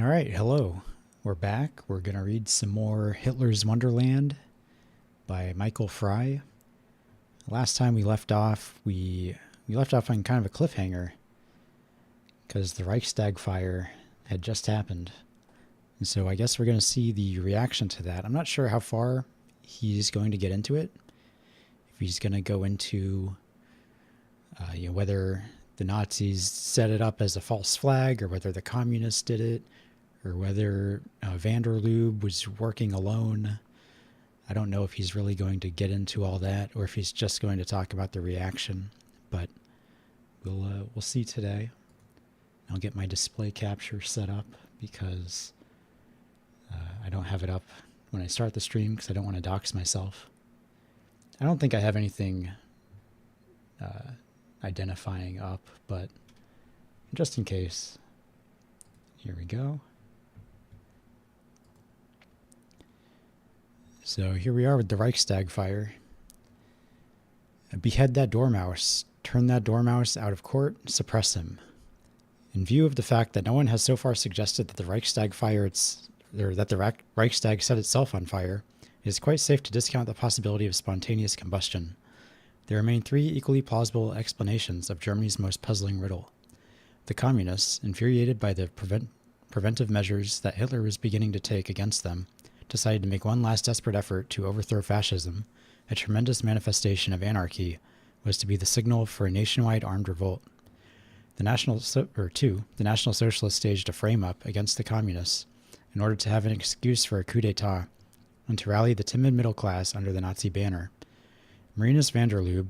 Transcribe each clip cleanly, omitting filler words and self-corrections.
All right, hello. We're back. We're going to read some more Hitler's Wonderland by Michael Fry. Last time we left off, we left off on kind of a cliffhanger because the Reichstag Fire had just happened. And so I guess we're going to see the reaction to that. I'm not sure how far he's going to get into it. If he's going to go into whether the Nazis set it up as a false flag or whether the communists did it, or whether van der Lubbe was working alone. I don't know if he's really going to get into all that or if he's just going to talk about the reaction, but we'll see today. I'll get my display capture set up because I don't have it up when I start the stream because I don't want to dox myself. I don't think I have anything identifying up, but just in case, here we go. So here we are with the Reichstag Fire. Behead that dormouse, turn that dormouse out of court, suppress him. In view of the fact that no one has so far suggested that the Reichstag Reichstag set itself on fire, it is quite safe to discount the possibility of spontaneous combustion. There remain three equally plausible explanations of Germany's most puzzling riddle. The communists, infuriated by the preventive measures that Hitler was beginning to take against them, decided to make one last desperate effort to overthrow fascism. A tremendous manifestation of anarchy was to be the signal for a nationwide armed revolt. The National Socialists staged a frame-up against the communists in order to have an excuse for a coup d'etat and to rally the timid middle class under the Nazi banner. Marinus van der Lubbe,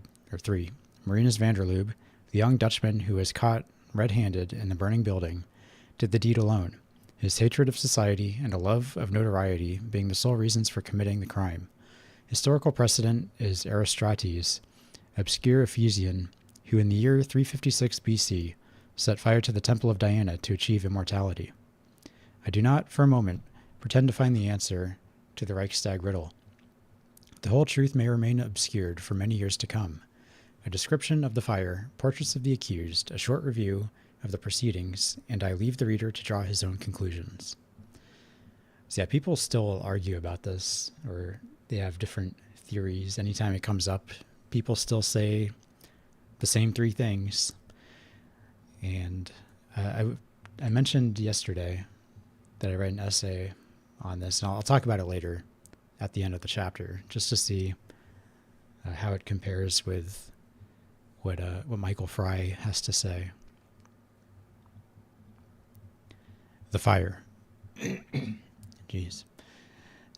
the young Dutchman who was caught red-handed in the burning building, did the deed alone, his hatred of society and a love of notoriety being the sole reasons for committing the crime. Historical precedent is Erostrates, obscure Ephesian, who in the year 356 BC set fire to the temple of Diana to achieve immortality. I do not, for a moment, pretend to find the answer to the Reichstag riddle. The whole truth may remain obscured for many years to come. A description of the fire, portraits of the accused, a short review of the proceedings, and I leave the reader to draw his own conclusions. So yeah, people still argue about this, or they have different theories. Anytime it comes up, people still say the same three things. And I mentioned yesterday that I read an essay on this, and I'll talk about it later at the end of the chapter, just to see how it compares with what Michael Fry has to say. The fire. Jeez.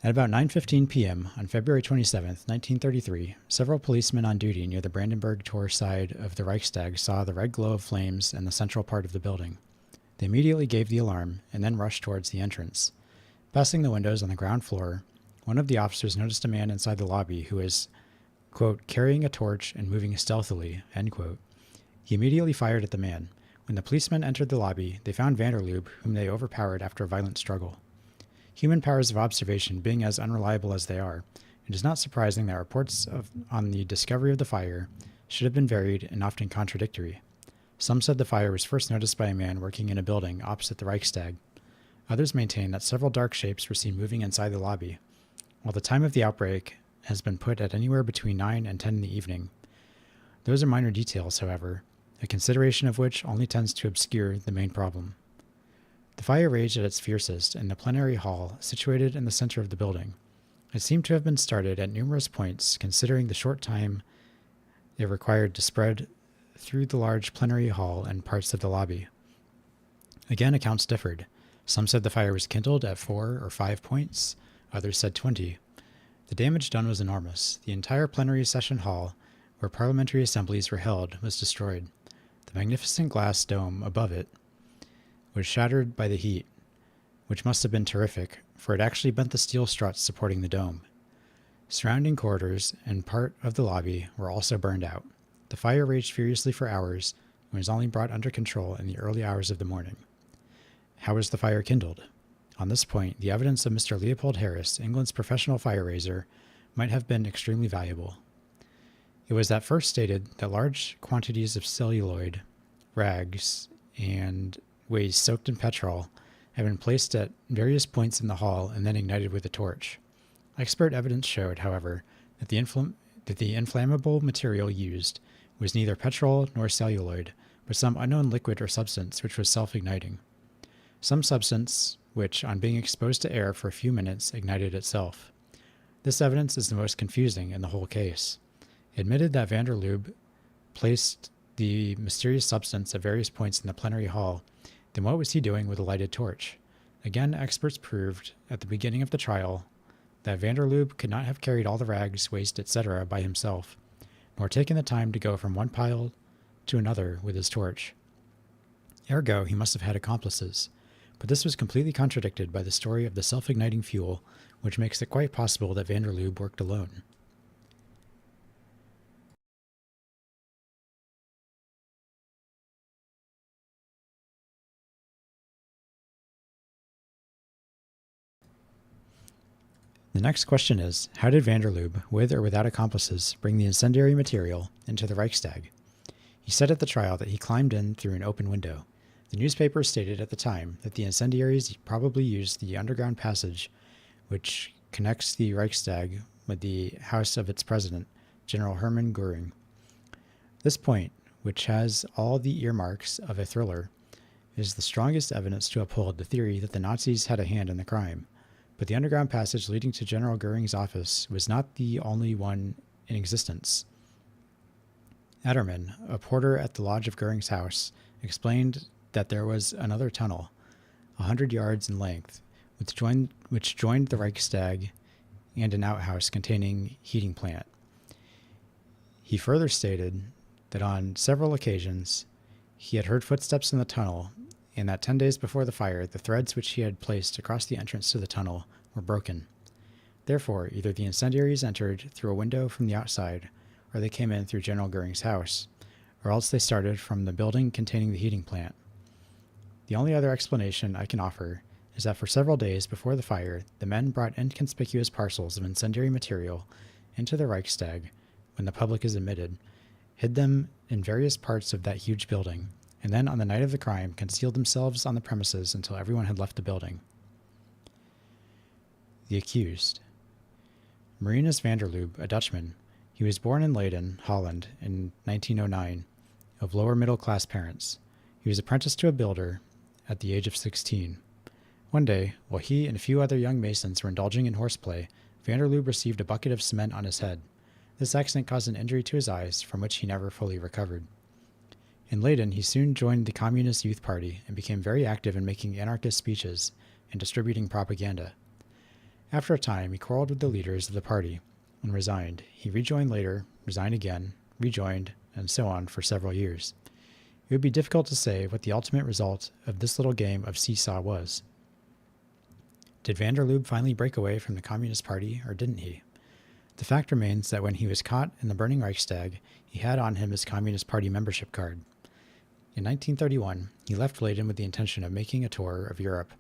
At about 9:15 p.m. on February 27th, 1933, several policemen on duty near the Brandenburg Tor side of the Reichstag saw the red glow of flames in the central part of the building. They immediately gave the alarm and then rushed towards the entrance. Passing the windows on the ground floor, one of the officers noticed a man inside the lobby who was, quote, carrying a torch and moving stealthily, end quote. He immediately fired at the man. When the policemen entered the lobby, they found van der Lubbe, whom they overpowered after a violent struggle. Human powers of observation being as unreliable as they are, it is not surprising that reports on the discovery of the fire should have been varied and often contradictory. Some said the fire was first noticed by a man working in a building opposite the Reichstag. Others maintain that several dark shapes were seen moving inside the lobby, while the time of the outbreak has been put at anywhere between 9 and 10 in the evening. Those are minor details, however, a consideration of which only tends to obscure the main problem. The fire raged at its fiercest in the plenary hall situated in the center of the building. It seemed to have been started at numerous points, considering the short time it required to spread through the large plenary hall and parts of the lobby. Again, accounts differed. Some said the fire was kindled at 4 or 5 points, others said 20. The damage done was enormous. The entire plenary session hall, where parliamentary assemblies were held, was destroyed. The magnificent glass dome above it was shattered by the heat, which must have been terrific, for it actually bent the steel struts supporting the dome. Surrounding corridors and part of the lobby were also burned out. The fire raged furiously for hours and was only brought under control in the early hours of the morning. How was the fire kindled? On this point, the evidence of Mr. Leopold Harris, England's professional fire raiser, might have been extremely valuable. It was at first stated that large quantities of celluloid, rags, and waste soaked in petrol had been placed at various points in the hall and then ignited with a torch. Expert evidence showed, however, that the inflammable material used was neither petrol nor celluloid, but some unknown liquid or substance which was self-igniting. Some substance which, on being exposed to air for a few minutes, ignited itself. This evidence is the most confusing in the whole case. It admitted that van der Lubbe placed the mysterious substance at various points in the plenary hall. Then what was he doing with a lighted torch? Again, experts proved at the beginning of the trial that van der Lubbe could not have carried all the rags, waste, etc. by himself, nor taken the time to go from one pile to another with his torch. Ergo, he must have had accomplices. But this was completely contradicted by the story of the self-igniting fuel, which makes it quite possible that van der Lubbe worked alone. The next question is, how did van der Lubbe, with or without accomplices, bring the incendiary material into the Reichstag? He said at the trial that he climbed in through an open window. The newspaper stated at the time that the incendiaries probably used the underground passage which connects the Reichstag with the house of its president, General Hermann Göring. This point, which has all the earmarks of a thriller, is the strongest evidence to uphold the theory that the Nazis had a hand in the crime. But the underground passage leading to General Göring's office was not the only one in existence. Edermann, a porter at the lodge of Göring's house, explained that there was another tunnel, 100 yards in length, which joined the Reichstag and an outhouse containing heating plant. He further stated that on several occasions he had heard footsteps in the tunnel, and that 10 days before the fire, the threads which he had placed across the entrance to the tunnel were broken. Therefore, either the incendiaries entered through a window from the outside, or they came in through General Göring's house, or else they started from the building containing the heating plant. The only other explanation I can offer is that for several days before the fire, the men brought inconspicuous parcels of incendiary material into the Reichstag when the public is admitted, hid them in various parts of that huge building, and then on the night of the crime concealed themselves on the premises until everyone had left the building. The accused. Marinus van der Lubbe, a Dutchman. He was born in Leiden, Holland, in 1909, of lower middle-class parents. He was apprenticed to a builder at the age of 16. One day, while he and a few other young masons were indulging in horseplay, van der Lubbe received a bucket of cement on his head. This accident caused an injury to his eyes, from which he never fully recovered. In Leiden, he soon joined the Communist Youth Party and became very active in making anarchist speeches and distributing propaganda. After a time, he quarreled with the leaders of the party and resigned. He rejoined later, resigned again, rejoined, and so on for several years. It would be difficult to say what the ultimate result of this little game of seesaw was. Did van der Lubbe finally break away from the Communist Party, or didn't he? The fact remains that when he was caught in the burning Reichstag, he had on him his Communist Party membership card. In 1931, he left Leiden with the intention of making a tour of Europe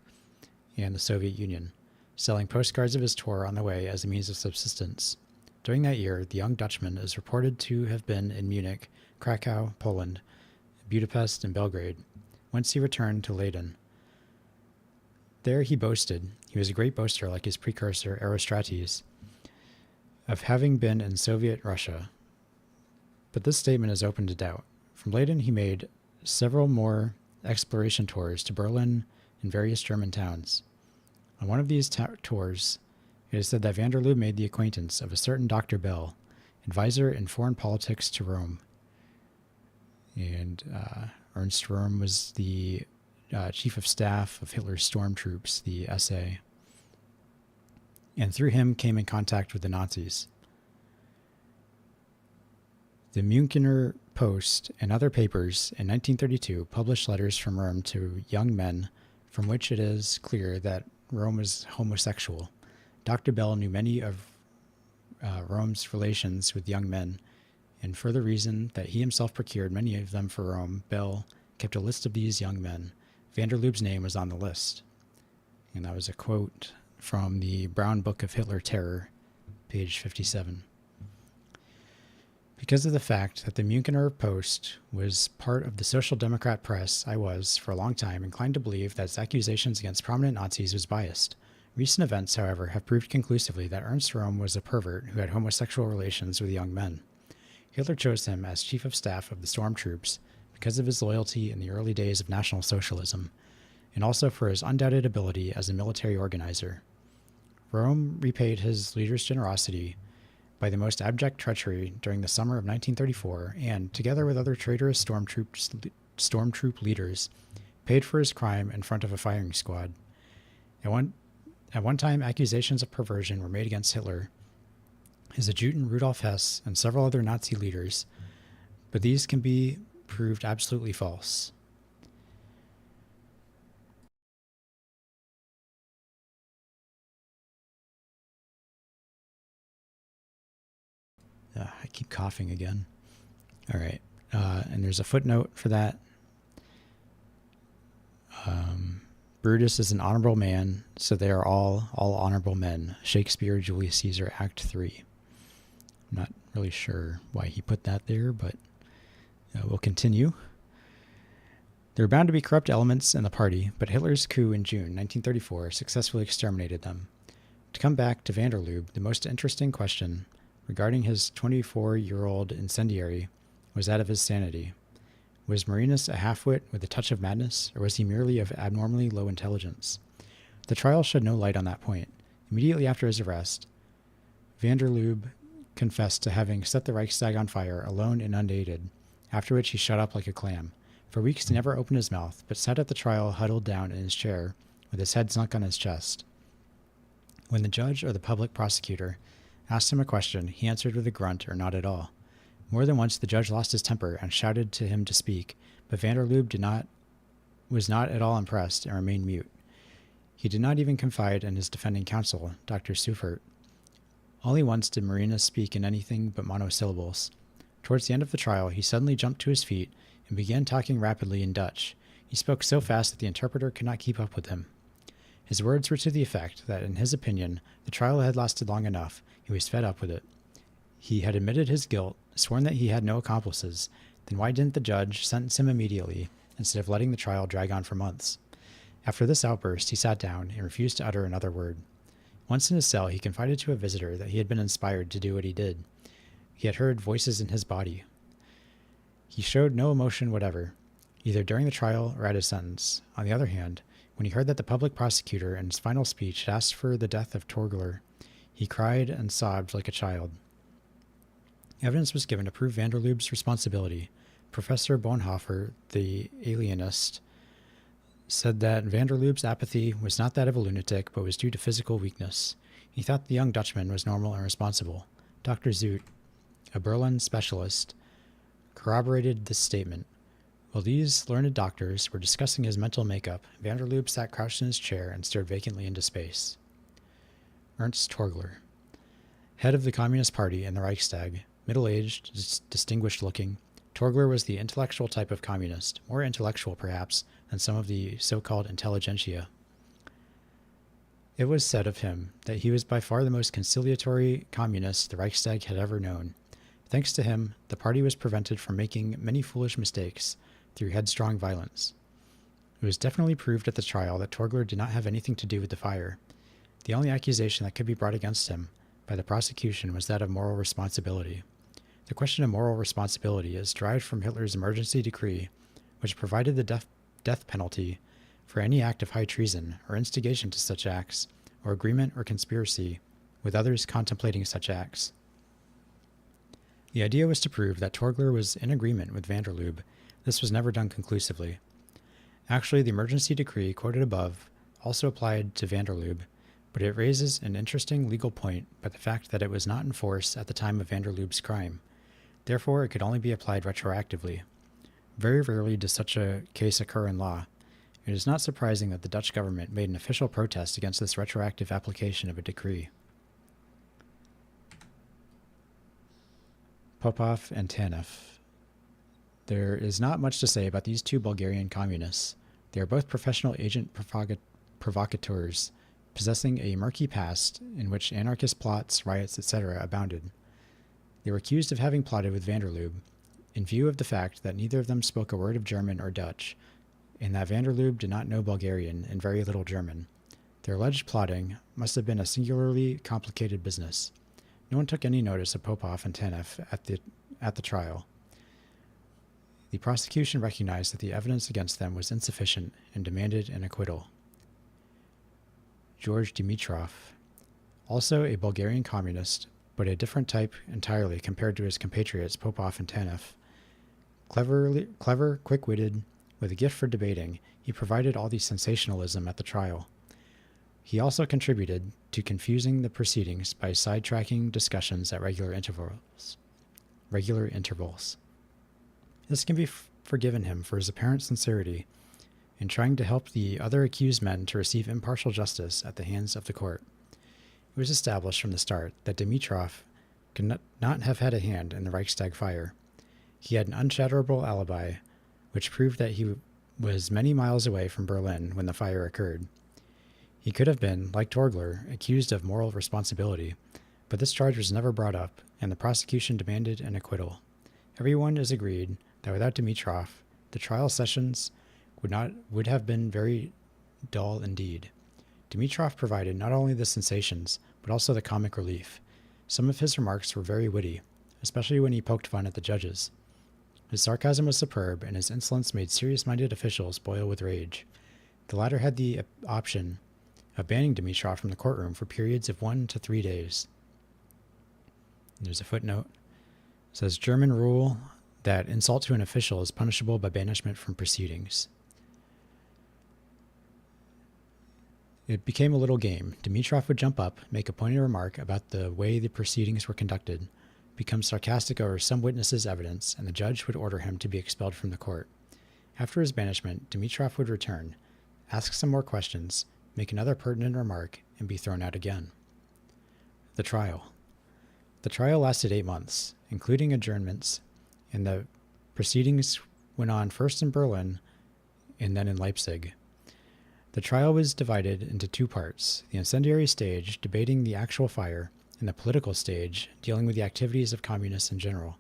and the Soviet Union, selling postcards of his tour on the way as a means of subsistence. During that year, the young Dutchman is reported to have been in Munich, Krakow, Poland, Budapest, and Belgrade, whence he returned to Leiden. There he boasted, he was a great boaster like his precursor Erostrates, of having been in Soviet Russia. But this statement is open to doubt. From Leiden he made several more exploration tours to Berlin and various German towns. On one of these tours, it is said that van der Lubbe made the acquaintance of a certain Dr. Bell, advisor in foreign politics to Rome. And Ernst Röhm was the chief of staff of Hitler's stormtroops, the SA. And through him came in contact with the Nazis. The Münchener Post and other papers in 1932 published letters from Röhm to young men from which it is clear that Röhm was homosexual. Dr. Bell knew many of Röhm's relations with young men, and for the reason that he himself procured many of them for Röhm, Bell kept a list of these young men. Van der Lubbe's name was on the list. And that was a quote from the Brown Book of Hitler Terror, page 57. Because of the fact that the Münchener Post was part of the Social Democrat press, I was, for a long time, inclined to believe that its accusations against prominent Nazis was biased. Recent events, however, have proved conclusively that Ernst Röhm was a pervert who had homosexual relations with young men. Hitler chose him as chief of staff of the storm troops because of his loyalty in the early days of National Socialism, and also for his undoubted ability as a military organizer. Röhm repaid his leader's generosity by the most abject treachery during the summer of 1934 and, together with other traitorous storm troop leaders, paid for his crime in front of a firing squad. At one time, accusations of perversion were made against Hitler, his adjutant Rudolf Hess, and several other Nazi leaders, but these can be proved absolutely false. I keep coughing again. All right. And there's a footnote for that. Brutus is an honorable man, so they are all honorable men. Shakespeare, Julius Caesar, Act 3. I'm not really sure why he put that there, but we'll continue. There were bound to be corrupt elements in the party, but Hitler's coup in June 1934 successfully exterminated them. To come back to van der Lubbe, the most interesting question regarding his 24-year-old incendiary was that of his sanity. Was Marinus a half-wit with a touch of madness, or was he merely of abnormally low intelligence? The trial shed no light on that point. Immediately after his arrest, van der Lubbe confessed to having set the Reichstag on fire alone and unaided, after which he shut up like a clam. For weeks he never opened his mouth, but sat at the trial huddled down in his chair, with his head sunk on his chest. When the judge or the public prosecutor asked him a question, he answered with a grunt or not at all. More than once the judge lost his temper and shouted to him to speak, but van der Lubbe was not at all impressed and remained mute. He did not even confide in his defending counsel, Dr. Seufert. Only once did Marinus speak in anything but monosyllables. Towards the end of the trial, he suddenly jumped to his feet and began talking rapidly in Dutch. He spoke so fast that the interpreter could not keep up with him. His words were to the effect that, in his opinion, the trial had lasted long enough. He was fed up with it. He had admitted his guilt, sworn that he had no accomplices. Then why didn't the judge sentence him immediately, instead of letting the trial drag on for months? After this outburst, he sat down and refused to utter another word. Once in his cell, he confided to a visitor that he had been inspired to do what he did. He had heard voices in his body. He showed no emotion whatever, either during the trial or at his sentence. On the other hand, when he heard that the public prosecutor in his final speech had asked for the death of Torgler, he cried and sobbed like a child. Evidence was given to prove van der Lubbe's responsibility. Professor Bonhoeffer, the alienist, said that van der Lubbe's apathy was not that of a lunatic, but was due to physical weakness. He thought the young Dutchman was normal and responsible. Dr. Zoot, a Berlin specialist, corroborated this statement. While these learned doctors were discussing his mental makeup, van der Lubbe sat crouched in his chair and stared vacantly into space. Ernst Torgler, head of the Communist Party in the Reichstag, middle-aged, distinguished-looking, Torgler was the intellectual type of communist, more intellectual perhaps than some of the so-called intelligentsia. It was said of him that he was by far the most conciliatory communist the Reichstag had ever known. Thanks to him, the party was prevented from making many foolish mistakes through headstrong violence. It was definitely proved at the trial that Torgler did not have anything to do with the fire. The only accusation that could be brought against him by the prosecution was that of moral responsibility. The question of moral responsibility is derived from Hitler's emergency decree, which provided the death penalty for any act of high treason or instigation to such acts, or agreement or conspiracy with others contemplating such acts. The idea was to prove that Torgler was in agreement with van der Lubbe. This was never done conclusively. Actually, the emergency decree quoted above also applied to van der Lubbe, but it raises an interesting legal point by the fact that it was not in force at the time of van der Lubbe's crime. Therefore, it could only be applied retroactively. Very rarely does such a case occur in law. It is not surprising that the Dutch government made an official protest against this retroactive application of a decree. Popov and Tanev. There is not much to say about these two Bulgarian communists. They are both professional agent provocateurs, possessing a murky past in which anarchist plots, riots, etc. abounded. They were accused of having plotted with Vanderloob, in view of the fact that neither of them spoke a word of German or Dutch, and that Vanderloob did not know Bulgarian and very little German. Their alleged plotting must have been a singularly complicated business. No one took any notice of Popov and Tanev at the trial. The prosecution recognized that the evidence against them was insufficient and demanded an acquittal. George Dimitrov, also a Bulgarian communist, but a different type entirely compared to his compatriots Popov and Tanev. Clever, quick-witted, with a gift for debating, he provided all the sensationalism at the trial. He also contributed to confusing the proceedings by sidetracking discussions at regular intervals. This can be forgiven him for his apparent sincerity in trying to help the other accused men to receive impartial justice at the hands of the court. It was established from the start that Dimitrov could not have had a hand in the Reichstag fire. He had an unshatterable alibi, which proved that he was many miles away from Berlin when the fire occurred. He could have been, like Torgler, accused of moral responsibility, but this charge was never brought up, and the prosecution demanded an acquittal. Everyone is agreed that without Dimitrov, the trial sessions would have been very dull indeed. Dimitrov provided not only the sensations, but also the comic relief. Some of his remarks were very witty, especially when he poked fun at the judges. His sarcasm was superb, and his insolence made serious-minded officials boil with rage. The latter had the option of banning Dimitrov from the courtroom for periods of 1 to 3 days. There's a footnote. It says, German rule that insult to an official is punishable by banishment from proceedings. It became a little game. Dimitrov would jump up, make a pointed remark about the way the proceedings were conducted, become sarcastic over some witness's evidence, and the judge would order him to be expelled from the court. After his banishment, Dimitrov would return, ask some more questions, make another pertinent remark, and be thrown out again. The trial. The trial lasted 8 months, including adjournments, and the proceedings went on first in Berlin and then in Leipzig. The trial was divided into 2 parts, the incendiary stage debating the actual fire, and the political stage dealing with the activities of communists in general.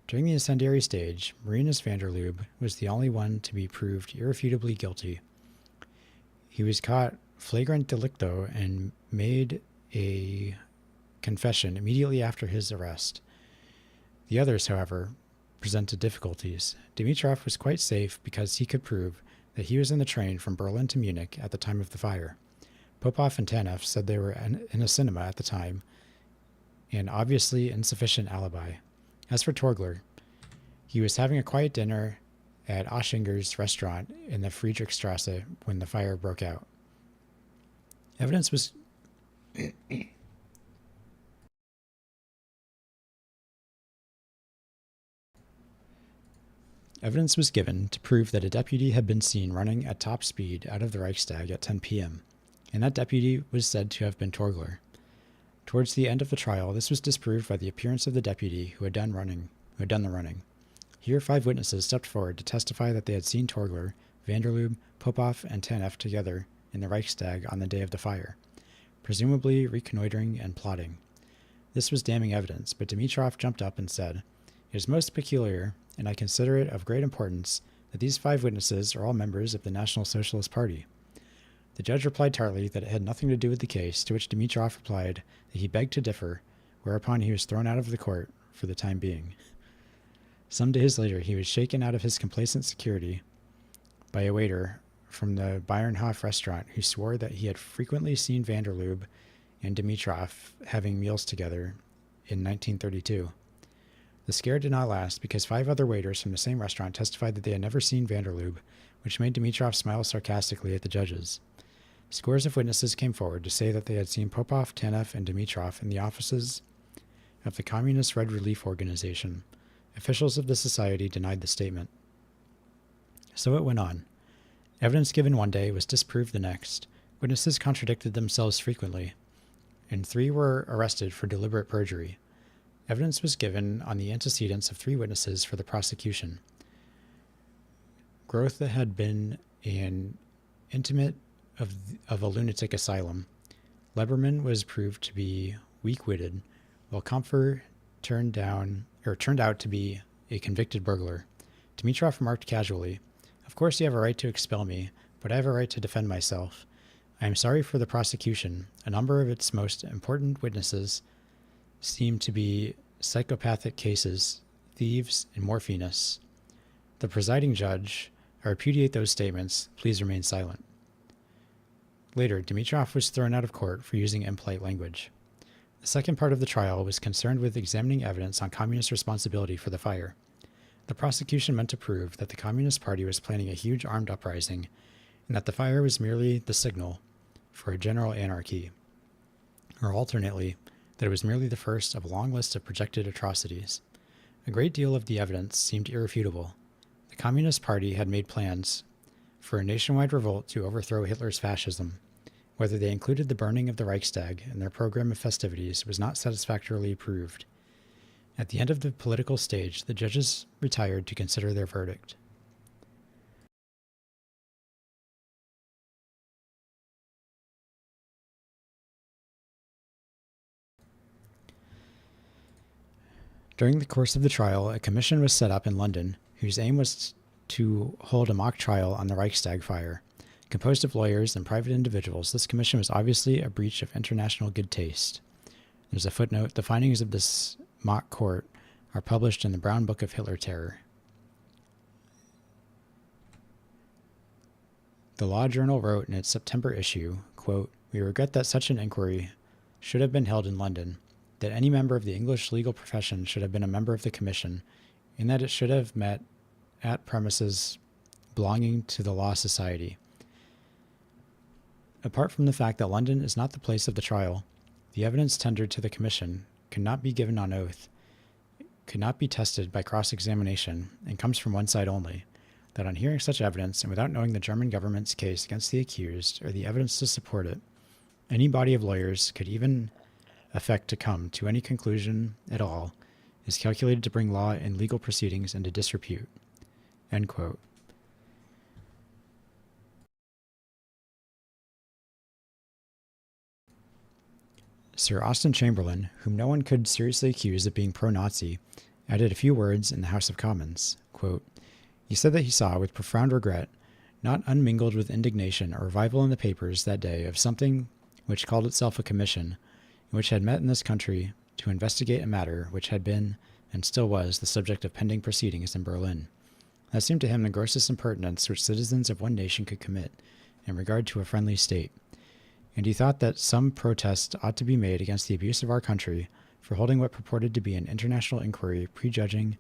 During the incendiary stage, Marinus Vanderloob was the only one to be proved irrefutably guilty. He was caught flagrant delicto and made a confession immediately after his arrest. The others, however, presented difficulties. Dimitrov was quite safe because he could prove that he was in the train from Berlin to Munich at the time of the fire. Popov and Tanev said they were in a cinema at the time, an obviously insufficient alibi. As for Torgler, he was having a quiet dinner at Oschinger's restaurant in the Friedrichstrasse when the fire broke out. Evidence was given to prove that a deputy had been seen running at top speed out of the Reichstag at 10 p.m., and that deputy was said to have been Torgler. Towards the end of the trial, this was disproved by the appearance of the deputy who had done the running. Here 5 witnesses stepped forward to testify that they had seen Torgler, Vanderloob, Popov, and Tanev together in the Reichstag on the day of the fire, presumably reconnoitering and plotting. This was damning evidence, but Dimitrov jumped up and said, "It is most peculiar, and I consider it of great importance, that these 5 witnesses are all members of the National Socialist Party." The judge replied tartly that it had nothing to do with the case, to which Dimitrov replied that he begged to differ, whereupon he was thrown out of the court for the time being. Some days later, he was shaken out of his complacent security by a waiter from the Bayernhof restaurant who swore that he had frequently seen Vanderloob and Dimitrov having meals together in 1932. The scare did not last because 5 other waiters from the same restaurant testified that they had never seen Vanderloob, which made Dimitrov smile sarcastically at the judges. Scores of witnesses came forward to say that they had seen Popov, Tanev, and Dimitrov in the offices of the Communist Red Relief Organization. Officials of the society denied the statement. So it went on. Evidence given one day was disproved the next. Witnesses contradicted themselves frequently, and 3 were arrested for deliberate perjury. Evidence was given on the antecedents of 3 witnesses for the prosecution. Groth had been an intimate of a lunatic asylum. Leberman was proved to be weak-witted, while Kampfer turned out to be a convicted burglar. Dimitrov remarked casually, "Of course you have a right to expel me, but I have a right to defend myself. I am sorry for the prosecution. A number of its most important witnesses seem to be psychopathic cases, thieves, and morphinists. The presiding judge, I repudiate those statements. Please remain silent." Later, Dimitrov was thrown out of court for using impolite language. The second part of the trial was concerned with examining evidence on communist responsibility for the fire. The prosecution meant to prove that the Communist Party was planning a huge armed uprising and that the fire was merely the signal for a general anarchy, or alternately, that it was merely the first of a long list of projected atrocities. A great deal of the evidence seemed irrefutable. The Communist Party had made plans for a nationwide revolt to overthrow Hitler's fascism. Whether they included the burning of the Reichstag in their program of festivities was not satisfactorily proved. At the end of the political stage, the judges retired to consider their verdict. During the course of the trial, a commission was set up in London whose aim was to hold a mock trial on the Reichstag fire. Composed of lawyers and private individuals, this commission was obviously a breach of international good taste. There's a footnote: the findings of this mock court are published in the Brown Book of Hitler Terror. The Law Journal wrote in its September issue, quote, "We regret that such an inquiry should have been held in London, that any member of the English legal profession should have been a member of the commission, and that it should have met at premises belonging to the Law Society. Apart from the fact that London is not the place of the trial, the evidence tendered to the commission could not be given on oath, could not be tested by cross-examination, and comes from one side only, that on hearing such evidence and without knowing the German government's case against the accused or the evidence to support it, any body of lawyers could even affect to come to any conclusion at all is calculated to bring law and legal proceedings into disrepute." End quote. Sir Austen Chamberlain, whom no one could seriously accuse of being pro-Nazi, added a few words in the House of Commons. Quote, "He said that he saw, with profound regret, not unmingled with indignation, a revival in the papers that day of something which called itself a commission, and which had met in this country to investigate a matter which had been, and still was, the subject of pending proceedings in Berlin. That seemed to him the grossest impertinence which citizens of one nation could commit in regard to a friendly state. And he thought that some protest ought to be made against the abuse of our country for holding what purported to be an international inquiry prejudging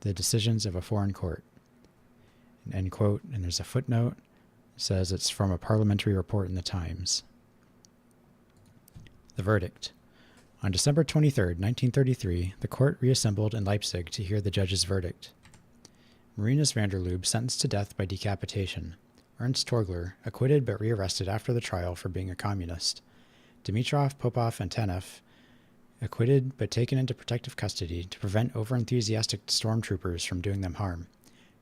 the decisions of a foreign court." End quote. And there's a footnote. It says it's from a parliamentary report in the Times. The verdict. On December 23, 1933, the court reassembled in Leipzig to hear the judge's verdict. Marinus van der Lubbe sentenced to death by decapitation. Ernst Torgler, acquitted but rearrested after the trial for being a communist. Dimitrov, Popov, and Tanev, acquitted but taken into protective custody to prevent overenthusiastic stormtroopers from doing them harm.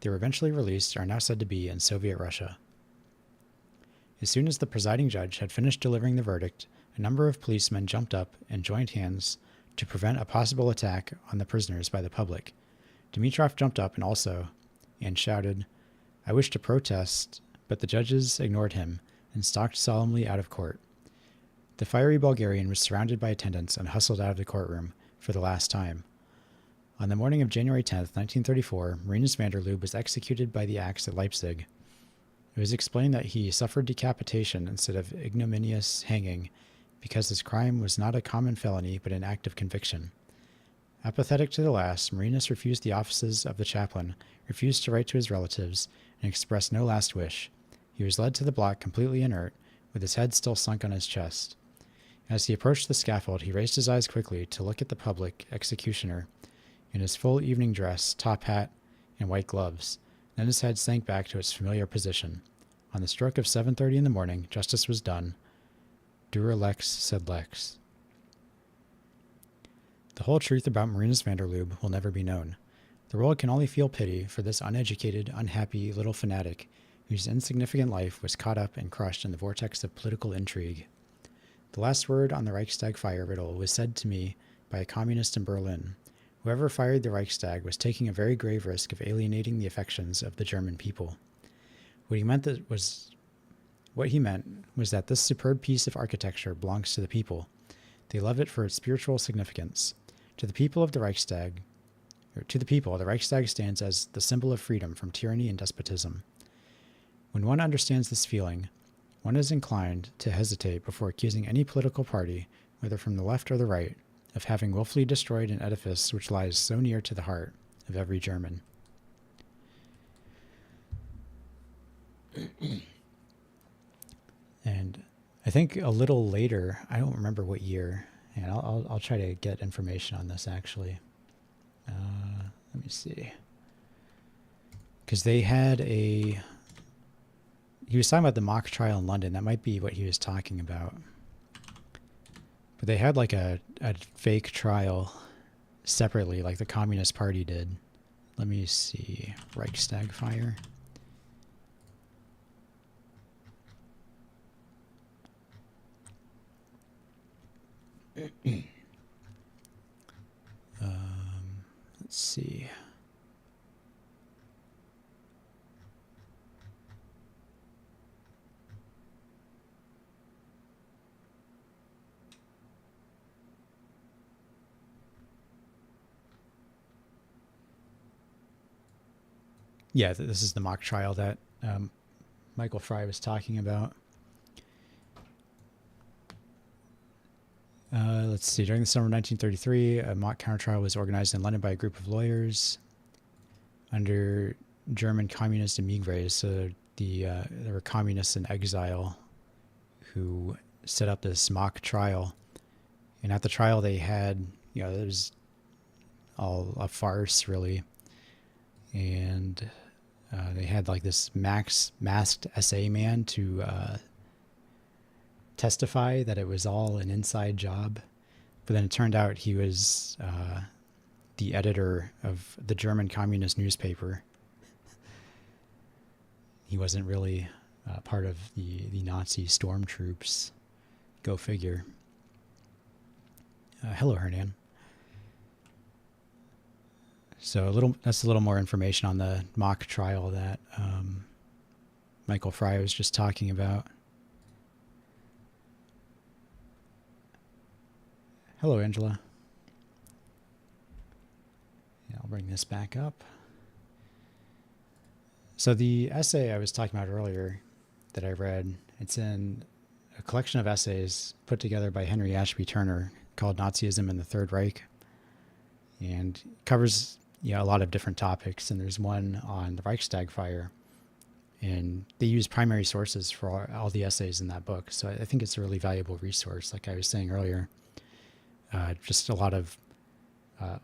They were eventually released and are now said to be in Soviet Russia. As soon as the presiding judge had finished delivering the verdict, a number of policemen jumped up and joined hands to prevent a possible attack on the prisoners by the public. Dimitrov jumped up and shouted, "I wish to protest," but the judges ignored him and stalked solemnly out of court. The fiery Bulgarian was surrounded by attendants and hustled out of the courtroom for the last time. On the morning of January 10, 1934, Marinus van der Lubbe was executed by the axe at Leipzig. It was explained that he suffered decapitation instead of ignominious hanging because his crime was not a common felony but an act of conviction. Apathetic to the last, Marinus refused the offices of the chaplain, refused to write to his relatives, and expressed no last wish. He was led to the block completely inert, with his head still sunk on his chest. As he approached the scaffold, he raised his eyes quickly to look at the public executioner in his full evening dress, top hat, and white gloves. Then his head sank back to its familiar position. On the stroke of 7:30 in the morning, justice was done. Dura lex sed lex. The whole truth about Marinus van der Lubbe will never be known. The world can only feel pity for this uneducated, unhappy little fanatic whose insignificant life was caught up and crushed in the vortex of political intrigue. The last word on the Reichstag fire riddle was said to me by a communist in Berlin. Whoever fired the Reichstag was taking a very grave risk of alienating the affections of the German people. What he meant was that this superb piece of architecture belongs to the people. They love it for its spiritual significance. To the people, the Reichstag stands as the symbol of freedom from tyranny and despotism. When one understands this feeling, one is inclined to hesitate before accusing any political party, whether from the left or the right, of having willfully destroyed an edifice which lies so near to the heart of every German. And I think a little later, I don't remember what year, and I'll try to get information on this actually. Let me see. Because they had he was talking about the mock trial in London. That might be what he was talking about. But they had like a fake trial separately, like the Communist Party did. Let me see. Reichstag Fire. Let's see. Yeah, this is the mock trial that Michael Fry was talking about. Let's see. During the summer of 1933, a mock countertrial was organized in London by a group of lawyers under German communist emigres. So there were communists in exile who set up this mock trial. And at the trial, they had, it was all a farce, really. And they had like this masked SA man to testify that it was all an inside job. But then it turned out he was the editor of the German communist newspaper. He wasn't really part of the Nazi stormtroops. Go figure. Hello, Hernan. So that's a little more information on the mock trial that Michael Fry was just talking about. Hello, Angela. Yeah, I'll bring this back up. So the essay I was talking about earlier that I read, it's in a collection of essays put together by Henry Ashby Turner called Nazism and the Third Reich, and covers a lot of different topics. And there's one on the Reichstag fire, and they use primary sources for all the essays in that book. So I think it's a really valuable resource, like I was saying earlier. Just a lot of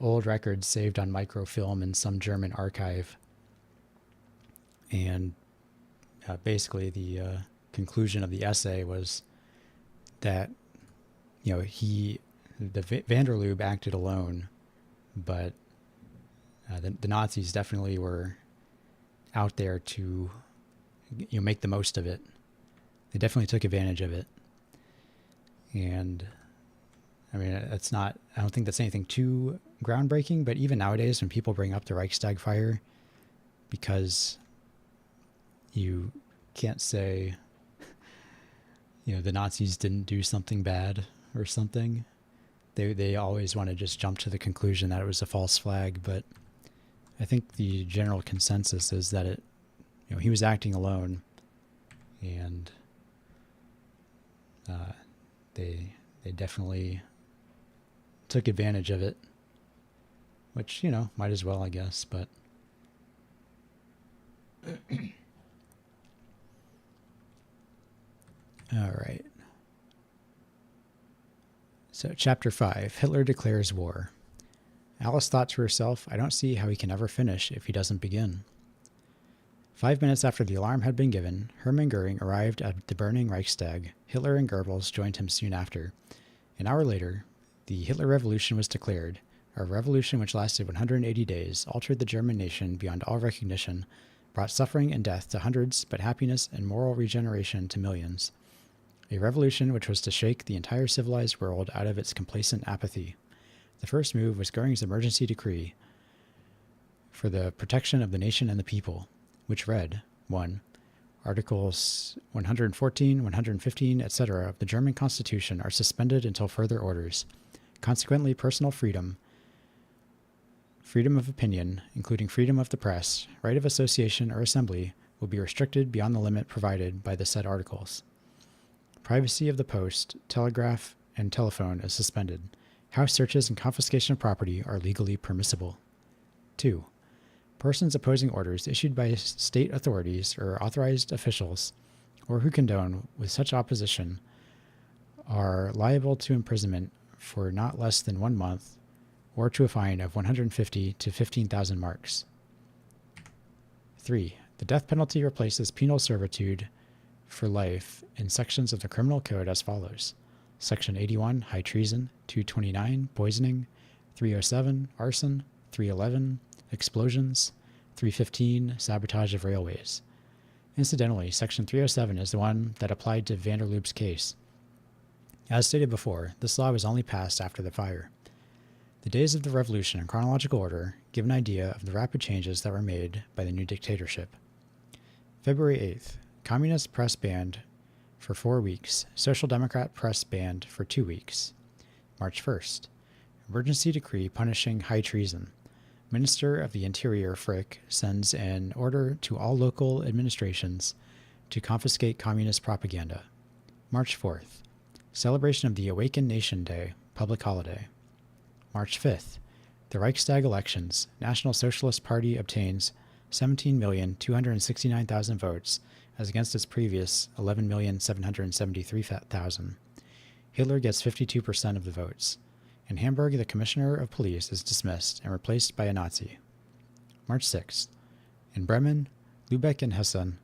old records saved on microfilm in some German archive. And basically the conclusion of the essay was that, van der Lubbe acted alone, but the Nazis definitely were out there to make the most of it. They definitely took advantage of it. And I mean, I don't think that's anything too groundbreaking, but even nowadays when people bring up the Reichstag fire, because you can't say, the Nazis didn't do something bad or something. They always want to just jump to the conclusion that it was a false flag. But I think the general consensus is that he was acting alone, and they definitely took advantage of it, which, might as well, I guess, but all right. So chapter 5, Hitler declares war. Alice thought to herself, I don't see how he can ever finish if he doesn't begin. 5 minutes after the alarm had been given, Hermann Goering arrived at the burning Reichstag. Hitler and Goebbels joined him soon after. An hour later, the Hitler Revolution was declared, a revolution which lasted 180 days, altered the German nation beyond all recognition, brought suffering and death to hundreds, but happiness and moral regeneration to millions. A revolution which was to shake the entire civilized world out of its complacent apathy. The first move was Goering's emergency decree for the protection of the nation and the people, which read, 1. Articles 114, 115, etc. of the German Constitution are suspended until further orders. Consequently, personal freedom, freedom of opinion, including freedom of the press, right of association or assembly, will be restricted beyond the limit provided by the said articles. Privacy of the post, telegraph, and telephone is suspended. House searches and confiscation of property are legally permissible. 2. Persons opposing orders issued by state authorities or authorized officials, or who condone with such opposition, are liable to imprisonment for not less than 1 month, or to a fine of 150 to 15,000 marks. 3. The death penalty replaces penal servitude for life in sections of the Criminal Code as follows. Section 81, high treason, 229, poisoning, 307, arson, 311, explosions, 315, sabotage of railways. Incidentally, Section 307 is the one that applied to Vanderloop's case. As stated before, this law was only passed after the fire. The days of the revolution in chronological order give an idea of the rapid changes that were made by the new dictatorship. February 8th, Communist press banned for 4 weeks, Social Democrat press banned for 2 weeks. March 1st, emergency decree punishing high treason. Minister of the Interior Frick sends an order to all local administrations to confiscate communist propaganda. March 4th, celebration of the Awakened Nation Day, public holiday. March 5th, the Reichstag elections. National Socialist Party obtains 17,269,000 votes as against its previous 11,773,000. Hitler gets 52% of the votes. In Hamburg, the commissioner of police is dismissed and replaced by a Nazi. March 6th. In Bremen, Lübeck, and Hessen,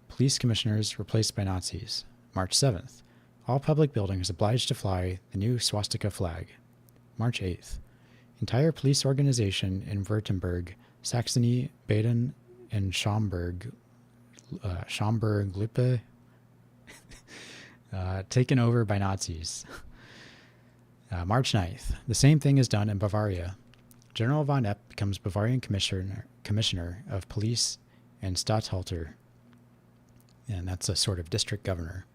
police commissioners replaced by Nazis. March 7th. All public buildings obliged to fly the new swastika flag. March 8th. Entire police organization in Württemberg, Saxony, Baden, and Schaumburg-Lippe taken over by Nazis. March 9th. The same thing is done in Bavaria. General von Epp becomes Bavarian commissioner of police and Statthalter, and that's a sort of district governor.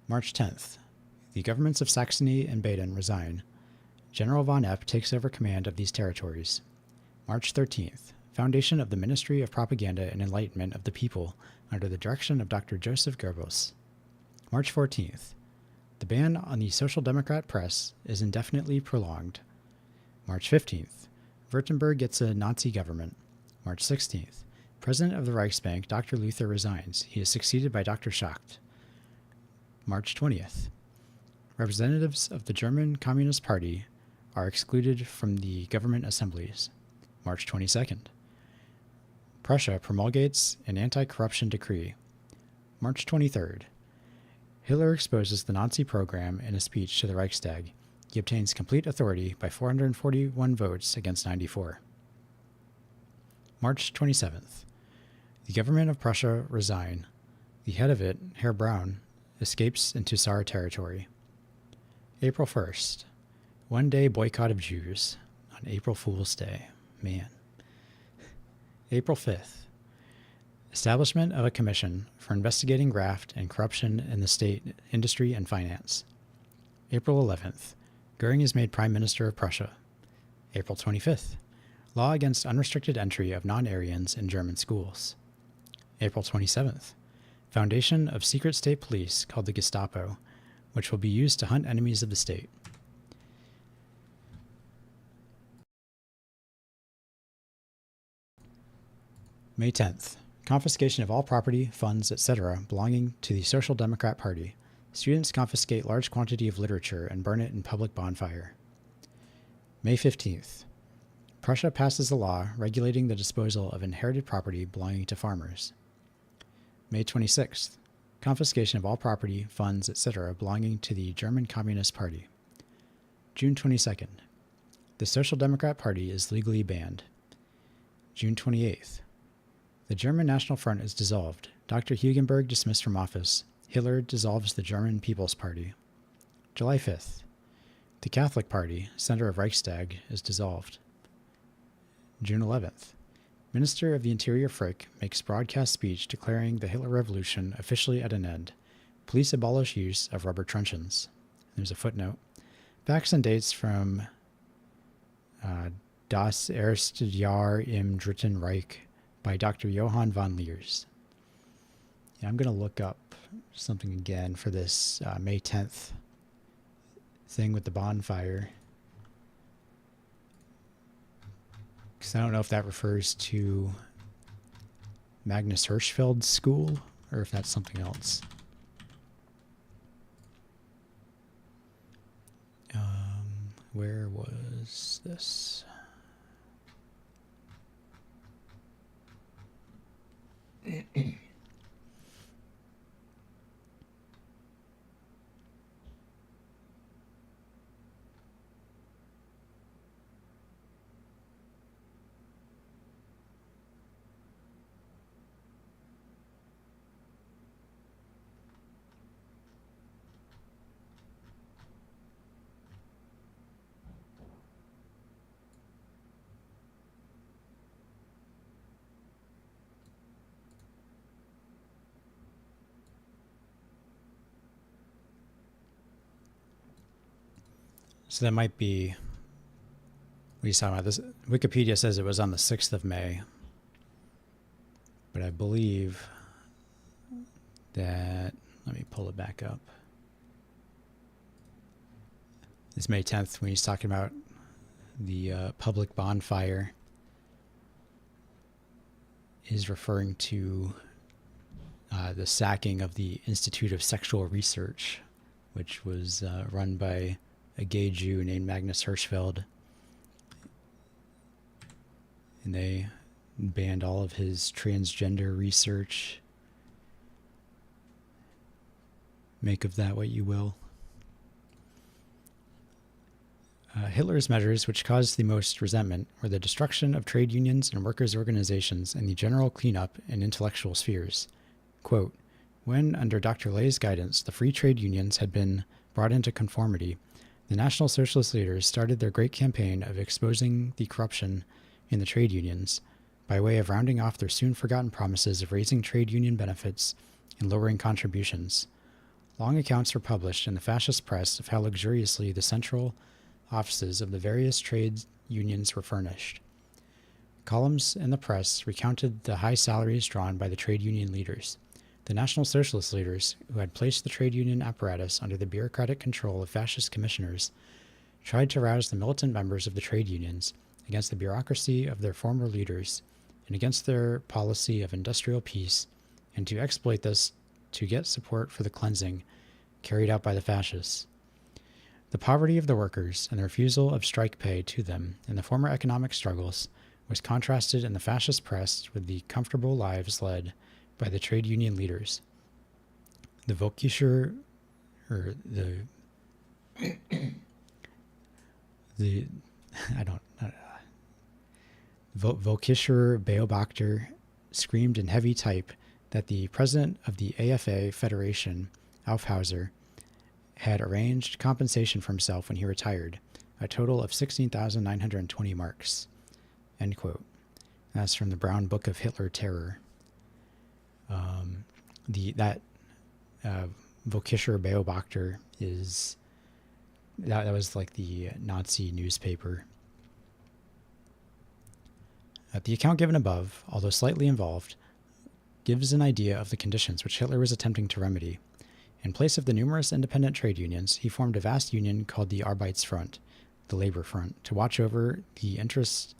March 10th. The governments of Saxony and Baden resign. General von Epp takes over command of these territories. March 13th. Foundation of the Ministry of Propaganda and Enlightenment of the People under the direction of Dr. Joseph Goebbels. March 14th. The ban on the Social Democrat press is indefinitely prolonged. March 15th. Württemberg gets a Nazi government. March 16th. President of the Reichsbank, Dr. Luther, resigns. He is succeeded by Dr. Schacht. March 20th. Representatives of the German Communist Party are excluded from the government assemblies. March 22nd. Prussia promulgates an anti-corruption decree. March 23rd. Hitler exposes the Nazi program in a speech to the Reichstag. He obtains complete authority by 441 votes against 94. March 27th. The government of Prussia resign. The head of it, Herr Braun, escapes into Saar territory. April 1st. One-day boycott of Jews on April Fool's Day. Man. April 5th. Establishment of a commission for investigating graft and corruption in the state, industry, and finance. April 11th. Goering is made Prime Minister of Prussia. April 25th. Law against unrestricted entry of non-Aryans in German schools. April 27th. Foundation of secret state police called the Gestapo, which will be used to hunt enemies of the state. May 10th. Confiscation of all property, funds, etc. belonging to the Social Democrat Party. Students confiscate large quantity of literature and burn it in public bonfire. May 15th. Prussia passes a law regulating the disposal of inherited property belonging to farmers. May 26th. Confiscation of all property, funds, etc. belonging to the German Communist Party. June 22nd. The Social Democrat Party is legally banned. June 28th. The German National Front is dissolved. Dr. Hugenberg dismissed from office. Hitler dissolves the German People's Party. July 5th. The Catholic Party, center of Reichstag, is dissolved. June 11th. Minister of the Interior Frick makes broadcast speech declaring the Hitler Revolution officially at an end. Police abolish use of rubber truncheons. There's a footnote. Facts and dates from Das erste Jahr im Dritten Reich by Dr. Johann von Leers. Yeah, I'm going to look up something again for this May 10th thing with the bonfire. Because I don't know if that refers to Magnus Hirschfeld's school or if that's something else. Where was this? So that might be what he's talking about. This Wikipedia says it was on the 6th of May. But I believe that, let me pull it back up. It's May 10th when he's talking about the public bonfire. Is referring to the sacking of the Institute of Sexual Research, which was run by a gay Jew named Magnus Hirschfeld. And they banned all of his transgender research. Make of that what you will. Hitler's measures which caused the most resentment were the destruction of trade unions and workers' organizations and the general cleanup in intellectual spheres. Quote, when, under Dr. Lay's guidance, the free trade unions had been brought into conformity, the National Socialist leaders started their great campaign of exposing the corruption in the trade unions by way of rounding off their soon-forgotten promises of raising trade union benefits and lowering contributions. Long accounts were published in the fascist press of how luxuriously the central offices of the various trade unions were furnished. Columns in the press recounted the high salaries drawn by the trade union leaders. The National Socialist leaders, who had placed the trade union apparatus under the bureaucratic control of fascist commissioners, tried to rouse the militant members of the trade unions against the bureaucracy of their former leaders and against their policy of industrial peace, and to exploit this to get support for the cleansing carried out by the fascists. The poverty of the workers and the refusal of strike pay to them in the former economic struggles was contrasted in the fascist press with the comfortable lives led by the trade union leaders. The Volkischer, or Volkischer Beobachter screamed in heavy type that the president of the AFA Federation, Aufhauser, had arranged compensation for himself when he retired, a total of 16,920 marks. End quote. That's from the Brown Book of Hitler Terror. Volkischer Beobachter is that was like the Nazi newspaper. The account given above, although slightly involved, gives an idea of the conditions which Hitler was attempting to remedy. In place of the numerous independent trade unions, he formed a vast union called the Arbeitsfront, the Labor Front, to watch over the interests